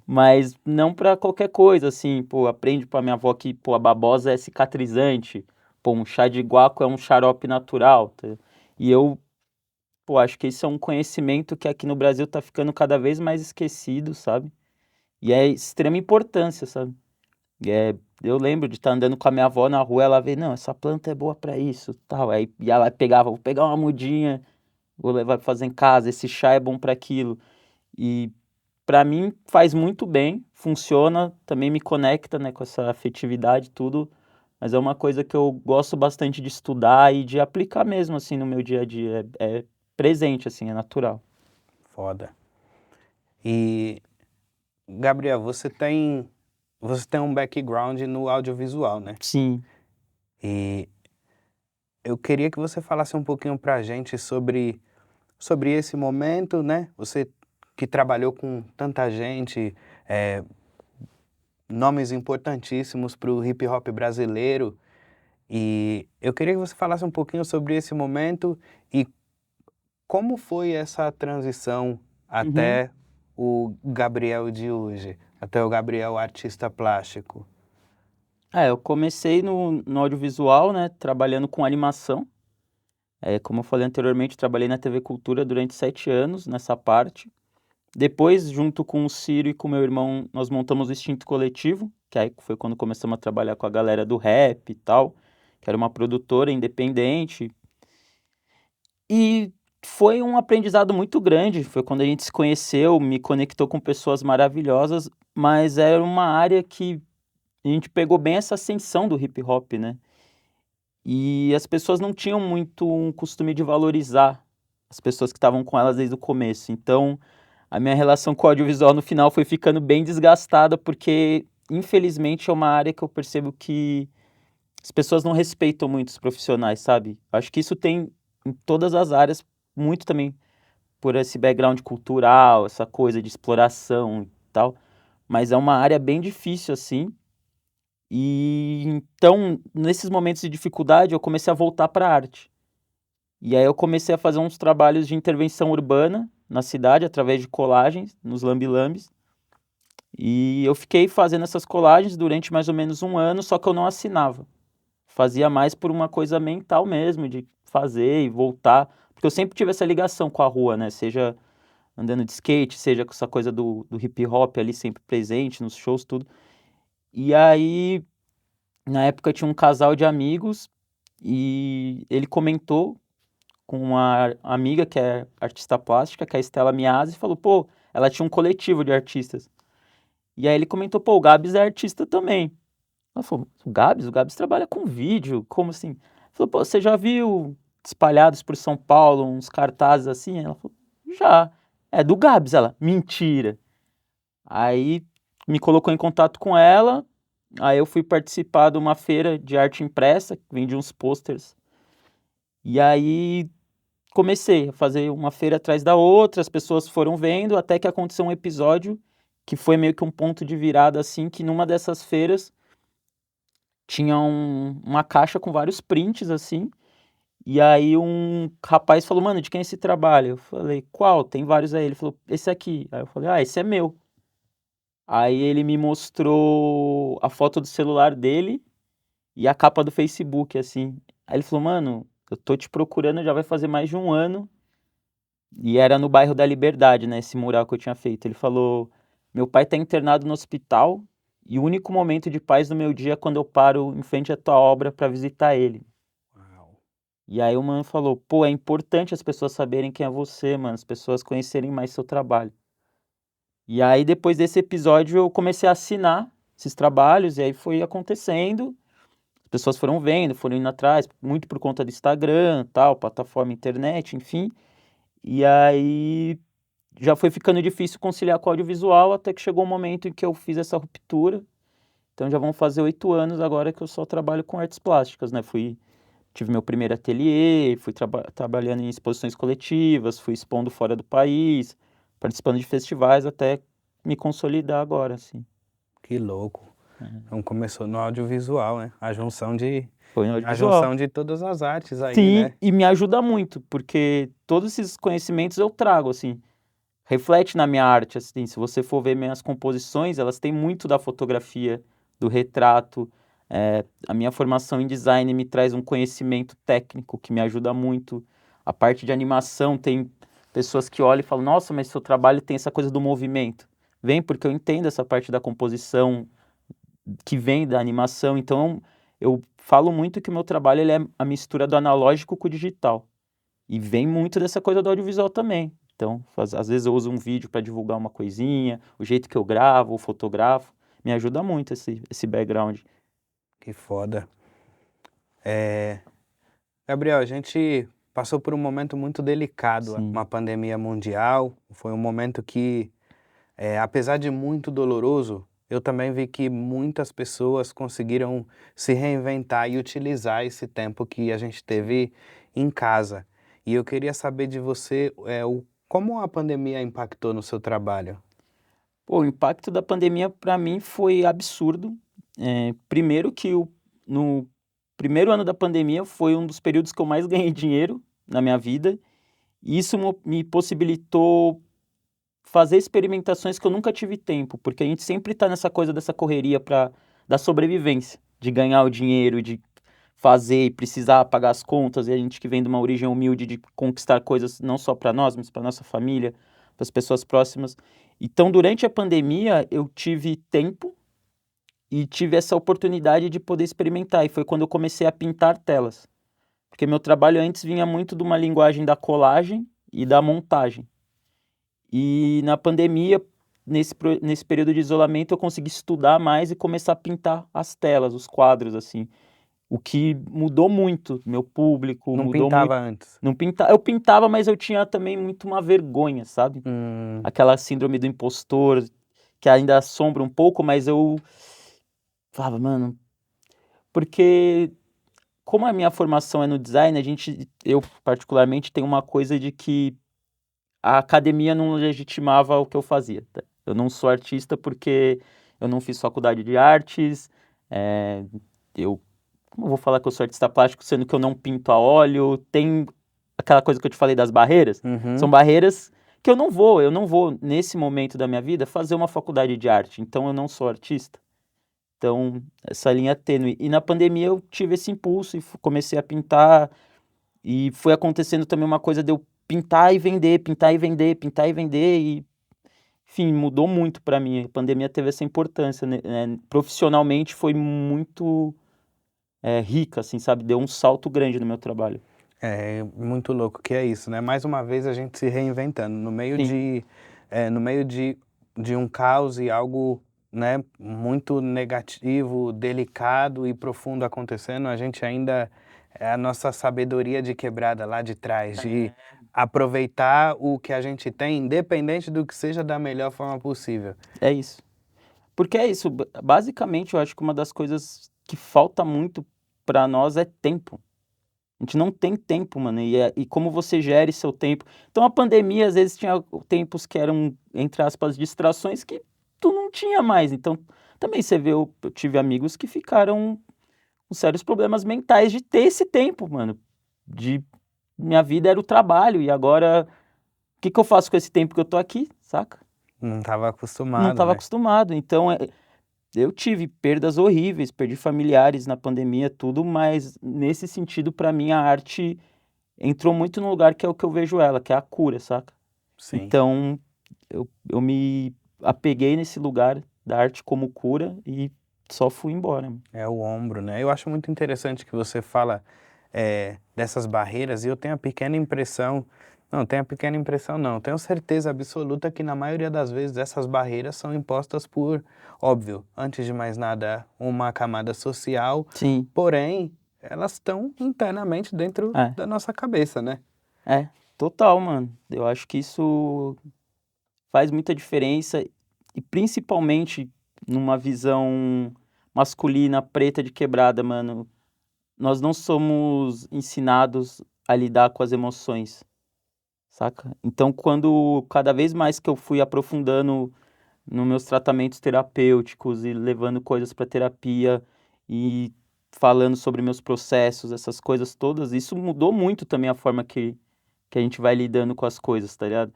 Mas não pra qualquer coisa, assim, pô, aprende com a minha avó que, pô, a babosa é cicatrizante, pô, um chá de guaco é um xarope natural, e eu, pô, acho que isso é um conhecimento que aqui no Brasil tá ficando cada vez mais esquecido, sabe? E é extrema importância, sabe? Eu lembro de estar andando com a minha avó na rua, ela veio, não, essa planta é boa pra isso, tal. Aí e ela pegava, vou pegar uma mudinha, vou levar pra fazer em casa, esse chá é bom pra aquilo. E pra mim faz muito bem, funciona, também me conecta, né, com essa afetividade e tudo, mas é uma coisa que eu gosto bastante de estudar e de aplicar mesmo, assim, no meu dia a dia. É presente, assim, é natural. Foda. E, Gabriel, você tem um background no audiovisual, né? Sim. E eu queria que você falasse um pouquinho pra gente sobre esse momento, né? Você que trabalhou com tanta gente, eh, nomes importantíssimos para o hip hop brasileiro, e eu queria que você falasse um pouquinho sobre esse momento e como foi essa transição Uhum. até o Gabriel de hoje, até o Gabriel artista plástico. Eu comecei no audiovisual, né, trabalhando com animação. Como eu falei anteriormente, trabalhei na TV Cultura durante 7 anos nessa parte. Depois, junto com o Ciro e com meu irmão, nós montamos o Instinto Coletivo, que aí foi quando começamos a trabalhar com a galera do rap e tal, que era uma produtora independente. E foi um aprendizado muito grande, foi quando a gente se conheceu, me conectou com pessoas maravilhosas, mas era uma área que a gente pegou bem essa ascensão do hip hop, né? E as pessoas não tinham muito um costume de valorizar as pessoas que estavam com elas desde o começo. Então, a minha relação com o audiovisual no final foi ficando bem desgastada, porque infelizmente é uma área que eu percebo que as pessoas não respeitam muito os profissionais, sabe? Acho que isso tem em todas as áreas, muito também por esse background cultural, essa coisa de exploração e tal, mas é uma área bem difícil assim. E então, nesses momentos de dificuldade, eu comecei a voltar para a arte. E aí eu comecei a fazer uns trabalhos de intervenção urbana na cidade, através de colagens, nos lambi-lambis. E eu fiquei fazendo essas colagens durante mais ou menos um ano, só que eu não assinava. Fazia mais por uma coisa mental mesmo, de fazer e voltar. Porque eu sempre tive essa ligação com a rua, né? Seja andando de skate, seja com essa coisa do hip hop ali sempre presente, nos shows, tudo. E aí, na época, tinha um casal de amigos e ele comentou com uma amiga que é artista plástica, que é a Estela Miazzi, e falou, pô, ela tinha um coletivo de artistas. E aí ele comentou, pô, o Gabs é artista também. Ela falou, o Gabs? O Gabs trabalha com vídeo, como assim? Ele falou, pô, você já viu espalhados por São Paulo uns cartazes assim? Ela falou, já. É do Gabs, ela, mentira. Aí me colocou em contato com ela, aí eu fui participar de uma feira de arte impressa, que vende uns posters. E aí comecei a fazer uma feira atrás da outra, as pessoas foram vendo, até que aconteceu um episódio que foi meio que um ponto de virada, assim, que numa dessas feiras tinha uma caixa com vários prints, assim, e aí um rapaz falou, mano, de quem é esse trabalho? Eu falei, qual? Tem vários aí. Ele falou, esse aqui. Aí eu falei, esse é meu. Aí ele me mostrou a foto do celular dele e a capa do Facebook, assim. Aí ele falou, mano, eu tô te procurando já vai fazer mais de um ano. E era no bairro da Liberdade, né, esse mural que eu tinha feito. Ele falou: "Meu pai tá internado no hospital e o único momento de paz do meu dia é quando eu paro em frente à tua obra para visitar ele". Uau. E aí o mano falou: "Pô, é importante as pessoas saberem quem é você, mano, as pessoas conhecerem mais seu trabalho". E aí depois desse episódio eu comecei a assinar esses trabalhos, e aí foi acontecendo, as pessoas foram vendo, foram indo atrás, muito por conta do Instagram, tal, plataforma internet, enfim, e aí já foi ficando difícil conciliar com o audiovisual, até que chegou um momento em que eu fiz essa ruptura, então já vão fazer 8 anos agora que eu só trabalho com artes plásticas, né, tive meu primeiro ateliê, fui trabalhando em exposições coletivas, fui expondo fora do país, participando de festivais até me consolidar agora, assim. Que louco. É. Então começou no audiovisual, né? Foi no A audiovisual. junção de todas as artes aí, Sim, né? e me ajuda muito, porque todos esses conhecimentos eu trago, assim, reflete na minha arte, assim, se você for ver minhas composições, elas têm muito da fotografia, do retrato, a minha formação em design me traz um conhecimento técnico que me ajuda muito, a parte de animação tem pessoas que olham e falam, nossa, mas seu trabalho tem essa coisa do movimento. Vem porque eu entendo essa parte da composição que vem da animação, então eu falo muito que o meu trabalho ele é a mistura do analógico com o digital. E vem muito dessa coisa do audiovisual também. Então, às vezes eu uso um vídeo para divulgar uma coisinha, o jeito que eu gravo, ou fotografo, me ajuda muito esse background. Que foda. Gabriel, a gente passou por um momento muito delicado, Sim, uma pandemia mundial. Foi um momento que, apesar de muito doloroso, eu também vi que muitas pessoas conseguiram se reinventar e utilizar esse tempo que a gente teve em casa. E eu queria saber de você, como a pandemia impactou no seu trabalho? pô, o impacto da pandemia para mim foi absurdo. Primeiro que no primeiro ano da pandemia foi um dos períodos que eu mais ganhei dinheiro na minha vida, e isso me possibilitou fazer experimentações que eu nunca tive tempo, porque a gente sempre está nessa coisa dessa correria da sobrevivência, de ganhar o dinheiro, de fazer e precisar pagar as contas, e a gente que vem de uma origem humilde de conquistar coisas não só para nós, mas para nossa família, para as pessoas próximas. Então, durante a pandemia, eu tive tempo e tive essa oportunidade de poder experimentar, e foi quando eu comecei a pintar telas, porque meu trabalho antes vinha muito de uma linguagem da colagem e da montagem. E na pandemia, nesse período de isolamento, eu consegui estudar mais e começar a pintar as telas, os quadros, assim. O que mudou muito meu público, Não mudou muito. pintava antes? Não pinta... Eu pintava, mas eu tinha também muito uma vergonha, sabe? Hum, Aquela síndrome do impostor, que ainda assombra um pouco, mas eu falava, mano, porque como a minha formação é no design, eu particularmente tenho uma coisa de que a academia não legitimava o que eu fazia, tá? Eu não sou artista porque eu não fiz faculdade de artes, eh, eu como eu vou falar que eu sou artista plástico, sendo que eu não pinto a óleo? Tem aquela coisa que eu te falei das barreiras, são uhum. barreiras que eu não vou, nesse momento da minha vida, fazer uma faculdade de arte, então eu não sou artista. Então, essa linha é tênue. E na pandemia eu tive esse impulso e comecei a pintar, e foi acontecendo também uma coisa de eu pintar e vender, pintar e vender, pintar e vender, e, enfim, mudou muito para mim. A pandemia teve essa importância, né? Profissionalmente foi muito rica, assim, sabe? Deu um salto grande no meu trabalho. É muito louco que é isso, né? Mais uma vez a gente se reinventando no meio Sim, no meio de um caos e algo, né, muito negativo, delicado e profundo acontecendo, a gente ainda é a nossa sabedoria de quebrada lá de trás, de aproveitar o que a gente tem, independente do que seja da melhor forma possível. é isso. Porque é isso, basicamente eu acho que uma das coisas que falta muito para nós é tempo. A gente não tem tempo, mano, e como você gere seu tempo. Então a pandemia, às vezes, tinha tempos que eram, entre aspas, distrações que tu não tinha mais. Então, também você vê, eu tive amigos que ficaram com sérios problemas mentais de ter esse tempo, mano. De minha vida era o trabalho, e agora o que que eu faço com esse tempo que eu tô aqui, saca? Não estava Não acostumado, estava né? acostumado. Então, eu tive perdas horríveis, perdi familiares na pandemia, tudo, mas nesse sentido, pra mim, a arte entrou muito no lugar que é o que eu vejo ela, que é a cura, saca? Sim. Então, eu me apeguei nesse lugar da arte como cura e só fui embora, mano. É o ombro, né? Eu acho muito interessante que você fala dessas barreiras e eu tenho a pequena impressão Não tenha pequena impressão, não. Tenho certeza absoluta que na maioria das vezes essas barreiras são impostas por, óbvio, antes de mais nada, uma camada social, Sim, porém, elas estão internamente dentro é, da nossa cabeça, né? é, total, mano. Eu acho que isso faz muita diferença e principalmente numa visão masculina, preta de quebrada, mano. Nós não somos ensinados a lidar com as emoções, saca? Então, quando cada vez mais que eu fui aprofundando nos meus tratamentos terapêuticos e levando coisas para terapia e falando sobre meus processos, essas coisas todas, isso mudou muito também a forma que a gente vai lidando com as coisas, tá ligado?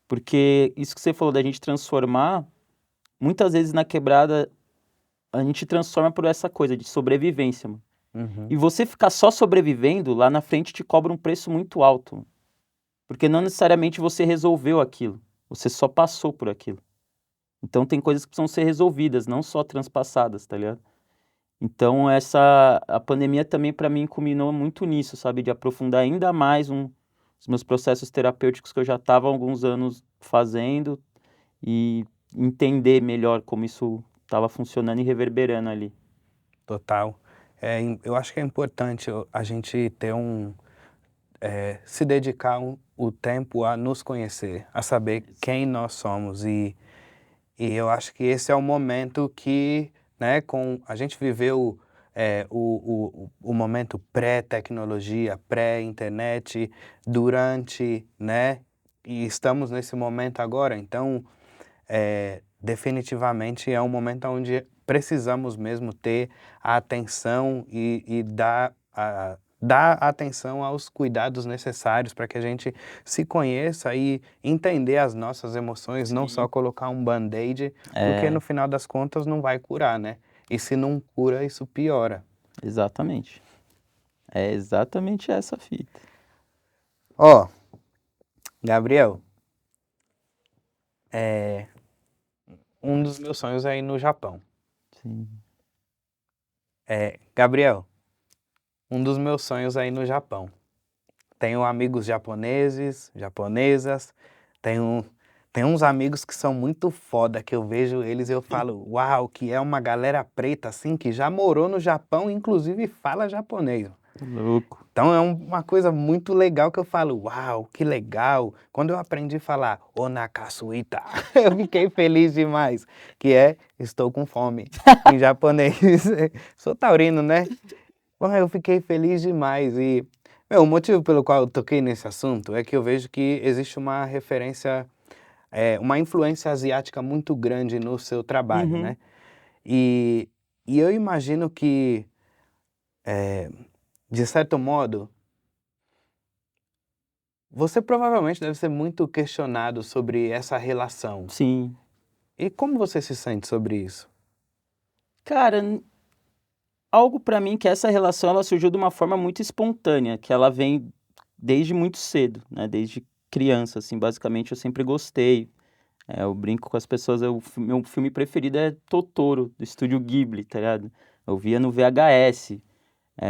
Porque isso que você falou da gente transformar, muitas vezes na quebrada a gente transforma por essa coisa de sobrevivência, mano. Uhum. E você ficar só sobrevivendo, lá na frente te cobra um preço muito alto, mano. Porque não necessariamente você resolveu aquilo, você só passou por aquilo. Então tem coisas que precisam ser resolvidas, não só transpassadas, tá ligado? Então a pandemia também pra mim culminou muito nisso, sabe? De aprofundar ainda mais os meus processos terapêuticos que eu já estava há alguns anos fazendo e entender melhor como isso estava funcionando e reverberando ali. Total. Eu acho que é importante a gente ter se dedicar o tempo a nos conhecer, a saber quem nós somos e eu acho que esse é o momento que, né, a gente viveu o momento pré-tecnologia, pré-internet, durante, né, e estamos nesse momento agora, então definitivamente é um momento onde precisamos mesmo ter a atenção e dar atenção aos cuidados necessários para que a gente se conheça e entender as nossas emoções, não só Sim. colocar um band-aid, porque É, no final das contas não vai curar, né? E se não cura, isso piora. exatamente. É exatamente essa fita. Ó, Gabriel, é, um dos meus sonhos é ir no Japão. Sim. Gabriel, um dos meus sonhos é ir no Japão. Tenho amigos japoneses, japonesas, tenho, tenho uns amigos que são muito foda, que eu vejo eles e eu falo, uau, que é uma galera preta assim, que já morou no Japão, inclusive fala japonês. Louco. Então é uma coisa muito legal que eu falo, uau, que legal. Quando eu aprendi a falar onakasuita, eu fiquei feliz demais, que é estou com fome em japonês. Sou taurino, né? Bom, eu fiquei feliz demais e, o motivo pelo qual eu toquei nesse assunto é que eu vejo que existe uma referência, uma influência asiática muito grande no seu trabalho, Uhum. né? E, e eu imagino que, de certo modo, você provavelmente deve ser muito questionado sobre essa relação. Sim. E como você se sente sobre isso? Cara, algo pra mim que essa relação ela surgiu de uma forma muito espontânea, que ela vem desde muito cedo, né? Desde criança, assim, basicamente eu sempre gostei. Eu brinco com as pessoas, meu filme preferido é Totoro, do estúdio Ghibli, tá ligado? Eu via no VHS.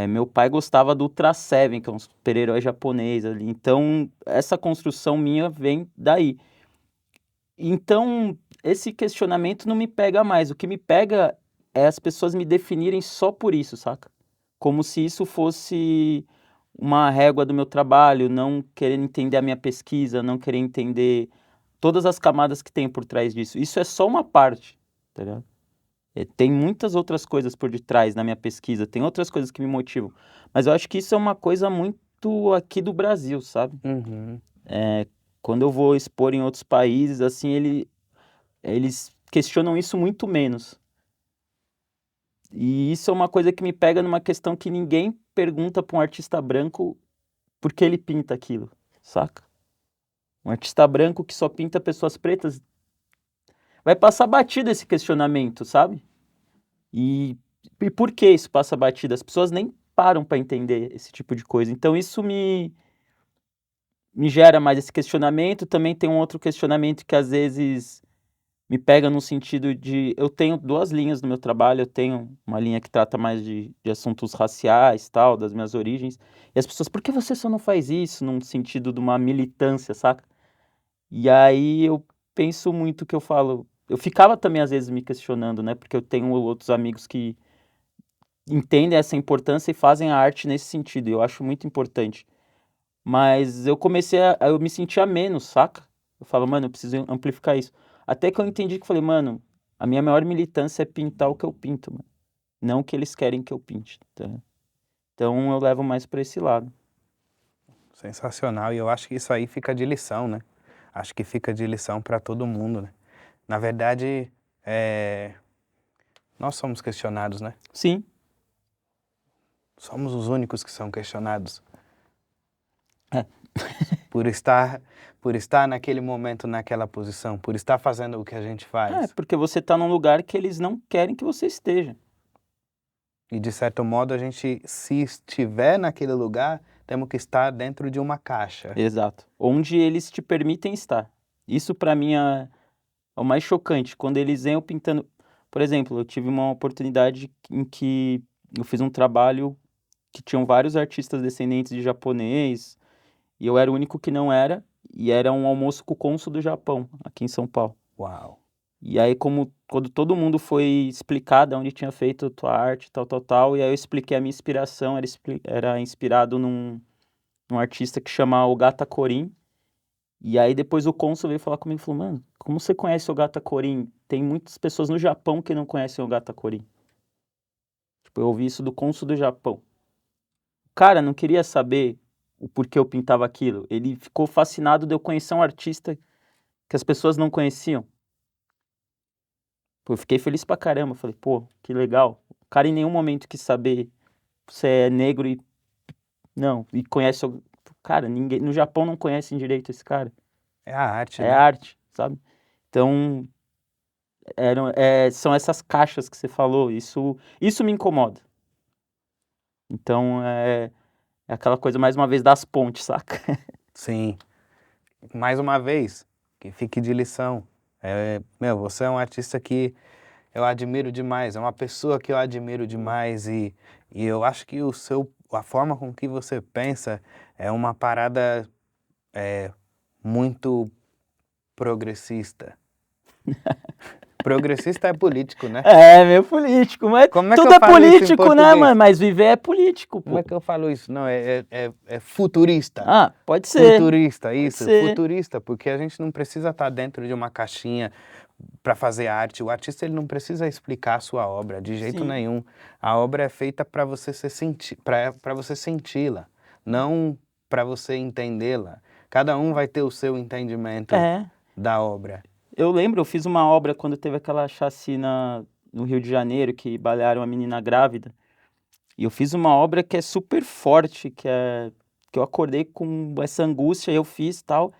Meu pai gostava do Ultra Seven, que é um super-herói japonês ali. Então, essa construção minha vem daí. Então, esse questionamento não me pega mais. O que me pega é as pessoas me definirem só por isso, saca? Como se isso fosse uma régua do meu trabalho, não querer entender a minha pesquisa, não querer entender todas as camadas que tem por trás disso. Isso é só uma parte, tá ligado? Tem muitas outras coisas por detrás na minha pesquisa, tem outras coisas que me motivam. Mas eu acho que isso é uma coisa muito aqui do Brasil, sabe? Uhum. Quando eu vou expor em outros países, assim, eles questionam isso muito menos. E isso é uma coisa que me pega numa questão que ninguém pergunta para um artista branco por que ele pinta aquilo, saca? Um artista branco que só pinta pessoas pretas vai passar batido esse questionamento, sabe? E, e por que isso passa batido? As pessoas nem param para entender esse tipo de coisa. Então isso me gera mais esse questionamento. Também tem um outro questionamento que às vezes me pega no sentido de... Eu tenho 2 linhas no meu trabalho, eu tenho uma linha que trata mais de assuntos raciais, tal, das minhas origens, e as pessoas: "Por que você só não faz isso?", num sentido de uma militância, saca? E aí eu penso muito que eu falo... Eu ficava também às vezes me questionando, né, porque eu tenho outros amigos que entendem essa importância e fazem a arte nesse sentido, e eu acho muito importante. Mas eu comecei a eu me sentia menos, saca? Eu falo: "Mano, eu preciso amplificar isso". Até que eu entendi que falei: "Mano, a minha maior militância é pintar o que eu pinto, mano, não o que eles querem que eu pinte", tá. Então eu levo mais pra esse lado. Sensacional, e eu acho que isso aí fica de lição, né? Acho que fica de lição para todo mundo, né? Na verdade, nós somos questionados, né? Sim, Somos os únicos que são questionados é. por estar naquele momento, naquela posição, por estar fazendo o que a gente É, faz. porque você tá num lugar que eles não querem que você esteja. E de certo modo, a gente, se estiver naquele lugar, temos que estar dentro de uma caixa. Exato. Onde eles te permitem estar. Isso pra mim é o mais chocante, quando eles vêm eu pintando... Por exemplo, eu tive uma oportunidade em que eu fiz um trabalho que tinham vários artistas descendentes de japonês, e eu era o único que não era, e era um almoço com o cônsul do Japão, aqui em São Paulo. Uau! E aí, quando todo mundo foi explicar de onde tinha feito a tua arte, tal, tal, tal, e aí eu expliquei a minha inspiração, era inspirado num artista que chama Ogata Korin. E aí depois o cônsul veio falar comigo e falou: "Mano, como você conhece o Ogata Korin? Tem muitas pessoas no Japão que não conhecem o Ogata Korin". Tipo, eu ouvi isso do cônsul do Japão. O cara não queria saber o porquê eu pintava aquilo, ele ficou fascinado de eu conhecer um artista que as pessoas não conheciam. Pô, eu fiquei feliz pra caramba, falei: "Pô, que legal". O cara em nenhum momento quis saber se você é negro e não, e conhece o... Cara, ninguém no Japão não conhecem direito esse cara. É a arte, É né? arte, sabe. Então, são essas caixas que você falou, isso me incomoda. Então, é aquela coisa, mais uma vez, das pontes, saca. Sim. Mais uma vez, que fique de lição. Você é um artista que eu admiro demais, é uma pessoa que eu admiro demais e eu acho que a forma com que você pensa é uma parada muito progressista. Progressista é político, né? É meio político, mas Como é que tudo eu é falo isso em político, né, português? mano, mas viver é político, Como pô. é que eu falo isso? Não, é futurista. Ah, pode ser, Futurista, pode isso, ser. futurista, porque a gente não precisa estar dentro de uma caixinha para fazer arte. O artista ele não precisa explicar a sua obra de jeito Sim, nenhum. A obra é feita para você para você senti-la, não para você entendê-la. Cada um vai ter o seu entendimento é. da obra. Eu lembro, eu fiz uma obra quando teve aquela chacina no Rio de Janeiro, que balearam a menina grávida, e eu fiz uma obra que é super forte, que eu acordei com essa angústia, eu fiz, tal,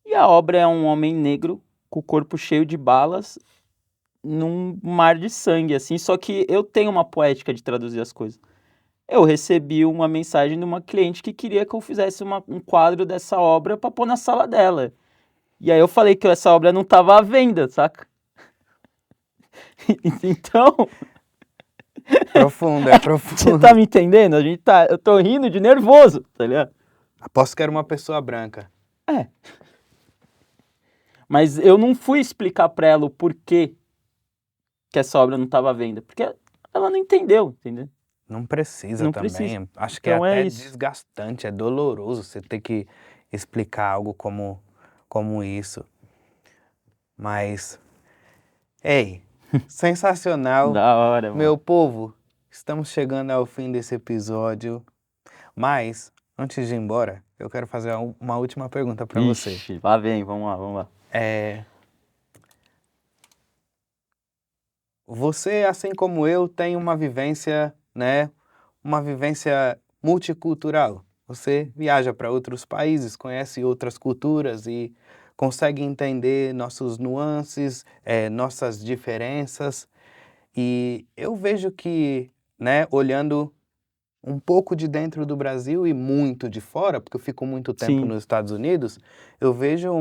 e a obra é um homem negro com o corpo cheio de balas num mar de sangue, assim, só que eu tenho uma poética de traduzir as coisas. Eu recebi uma mensagem de uma cliente que queria que eu fizesse um quadro dessa obra para pôr na sala dela. E aí eu falei que essa obra não estava à venda, saca? Então, Profundo, é você tá profundo. me entendendo? Eu tô rindo de nervoso, tá ligado? Aposto que era uma pessoa branca. É, mas eu não fui explicar pra ela o porquê que essa obra não estava à venda, porque ela não entendeu, entendeu? Não precisa Não precisa. também. Acho que é Então é até isso. desgastante, é doloroso você ter que explicar algo como isso. Mas, ei, sensacional. Da hora, mano. Meu povo, estamos chegando ao fim desse episódio. Mas, antes de ir embora, eu quero fazer uma última pergunta para você. Ixi, lá vem, vamos lá, vamos lá. Você, assim como eu, tem uma vivência, né? Uma vivência multicultural. Você viaja para outros países, conhece outras culturas e consegue entender nossos nuances, nossas diferenças. E eu vejo que, né, olhando um pouco de dentro do Brasil e muito de fora, porque eu fico muito tempo Sim, nos Estados Unidos, eu vejo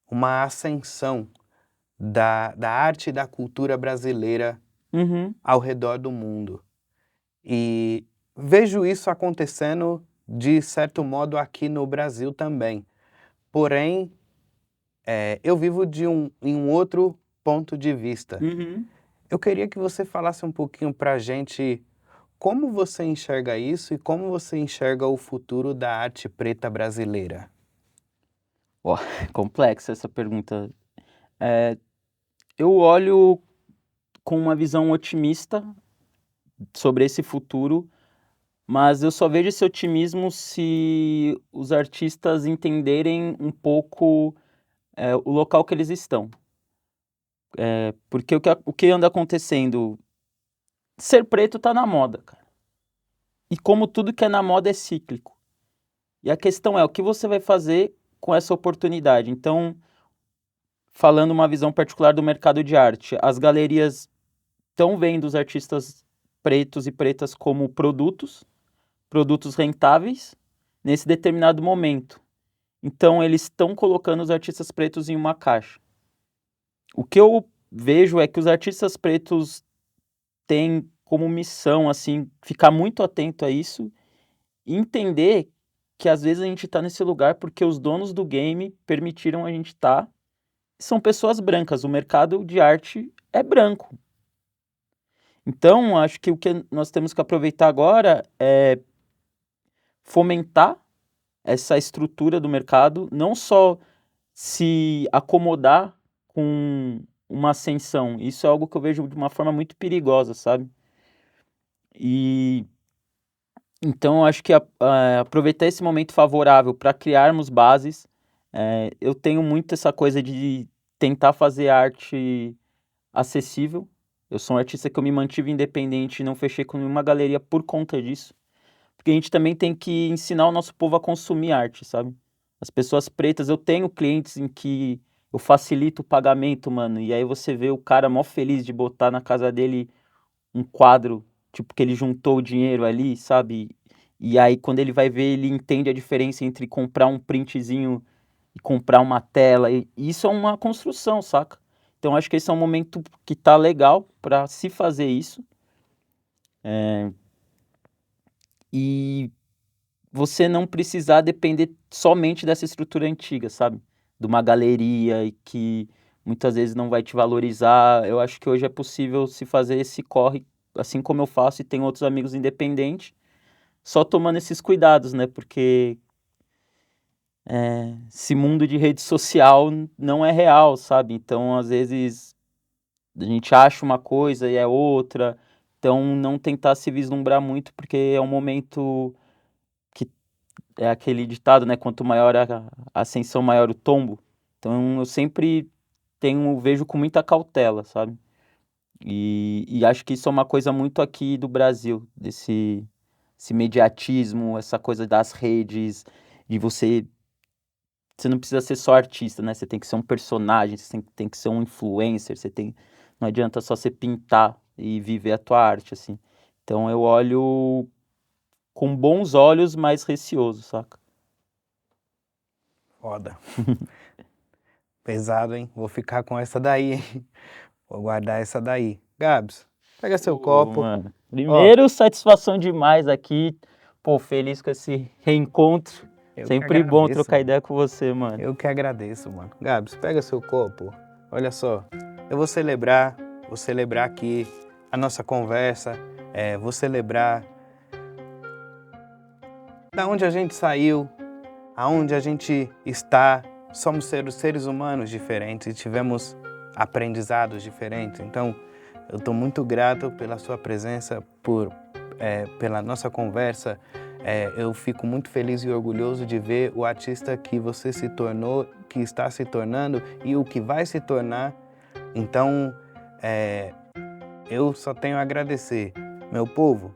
uma ascensão da arte e da cultura brasileira Uhum. ao redor do mundo. E vejo isso acontecendo, de certo modo, aqui no Brasil também. Porém, eu vivo em um outro ponto de vista. Uhum. Eu queria que você falasse um pouquinho pra gente como você enxerga isso e como você enxerga o futuro da arte preta brasileira. Ó, complexa essa pergunta. Eu olho com uma visão otimista sobre esse futuro, mas eu só vejo esse otimismo se os artistas entenderem um pouco, o local que eles estão. Porque o que anda acontecendo? Ser preto tá na moda, cara. E como tudo que é na moda é cíclico. E a questão é, o que você vai fazer com essa oportunidade? Então, falando uma visão particular do mercado de arte, as galerias estão vendo os artistas pretos e pretas como produtos rentáveis nesse determinado momento. Então, eles estão colocando os artistas pretos em uma caixa. O que eu vejo é que os artistas pretos têm como missão, assim, ficar muito atento a isso e entender que às vezes a gente está nesse lugar porque os donos do game permitiram a gente estar. São pessoas brancas, o mercado de arte é branco. Então, acho que o que nós temos que aproveitar agora é fomentar essa estrutura do mercado, não só se acomodar com uma ascensão. Isso é algo que eu vejo de uma forma muito perigosa, sabe? E então eu acho que aproveitar esse momento favorável para criarmos bases. Eu tenho muito essa coisa de tentar fazer arte acessível. Eu sou um artista que eu me mantive independente e não fechei com nenhuma galeria por conta disso. Porque a gente também tem que ensinar o nosso povo a consumir arte, sabe? As pessoas pretas, eu tenho clientes em que eu facilito o pagamento, mano, e aí você vê o cara mó feliz de botar na casa dele um quadro, tipo, que ele juntou o dinheiro ali, sabe? E aí quando ele vai ver, ele entende a diferença entre comprar um printzinho e comprar uma tela, e isso é uma construção, saca? Então acho que esse é um momento que tá legal para se fazer isso. E você não precisar depender somente dessa estrutura antiga, sabe? De uma galeria e que muitas vezes não vai te valorizar. Eu acho que hoje é possível se fazer esse corre, assim como eu faço e tenho outros amigos independentes, só tomando esses cuidados, né? Porque esse mundo de rede social não é real, sabe? Então, às vezes, a gente acha uma coisa e é outra. Então, não tentar se vislumbrar muito, porque é um momento que é aquele ditado, né? Quanto maior a ascensão, maior o tombo. Então, eu sempre vejo com muita cautela, sabe? E acho que isso é uma coisa muito aqui do Brasil, esse mediatismo, essa coisa das redes, de você não precisa ser só artista, né? Você tem que ser um personagem, você tem que ser um influencer, não adianta só você pintar e viver a tua arte, assim. Então eu olho com bons olhos, mas receoso, saca? Foda. Pesado, hein? Vou ficar com essa daí, hein? Vou guardar essa daí. Gabs, pega seu Pô, copo. mano. Ó, Primeiro, satisfação demais aqui. Pô, feliz com esse reencontro. eu que Sempre bom agradeço, trocar mano. ideia com você, mano. Eu que agradeço, mano. Gabs, pega seu copo. Olha só, eu vou celebrar aqui a nossa conversa, vou celebrar da onde a gente saiu, aonde a gente está. Somos seres humanos diferentes e tivemos aprendizados diferentes. Então, eu estou muito grato pela sua presença, pela nossa conversa. Eu fico muito feliz e orgulhoso de ver o artista que você se tornou, que está se tornando e o que vai se tornar. Então, eu só tenho a agradecer. Meu povo,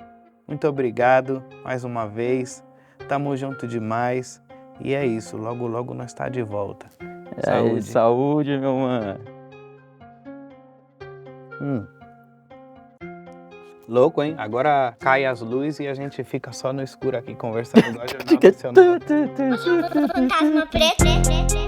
muito obrigado mais uma vez. Tamo junto demais. E é isso, logo logo nós tá de volta. Saúde. Saúde, meu mano. Louco, hein? Agora cai as luzes e a gente fica só no escuro aqui conversando igual Jornal Nacional. Fantasma preto.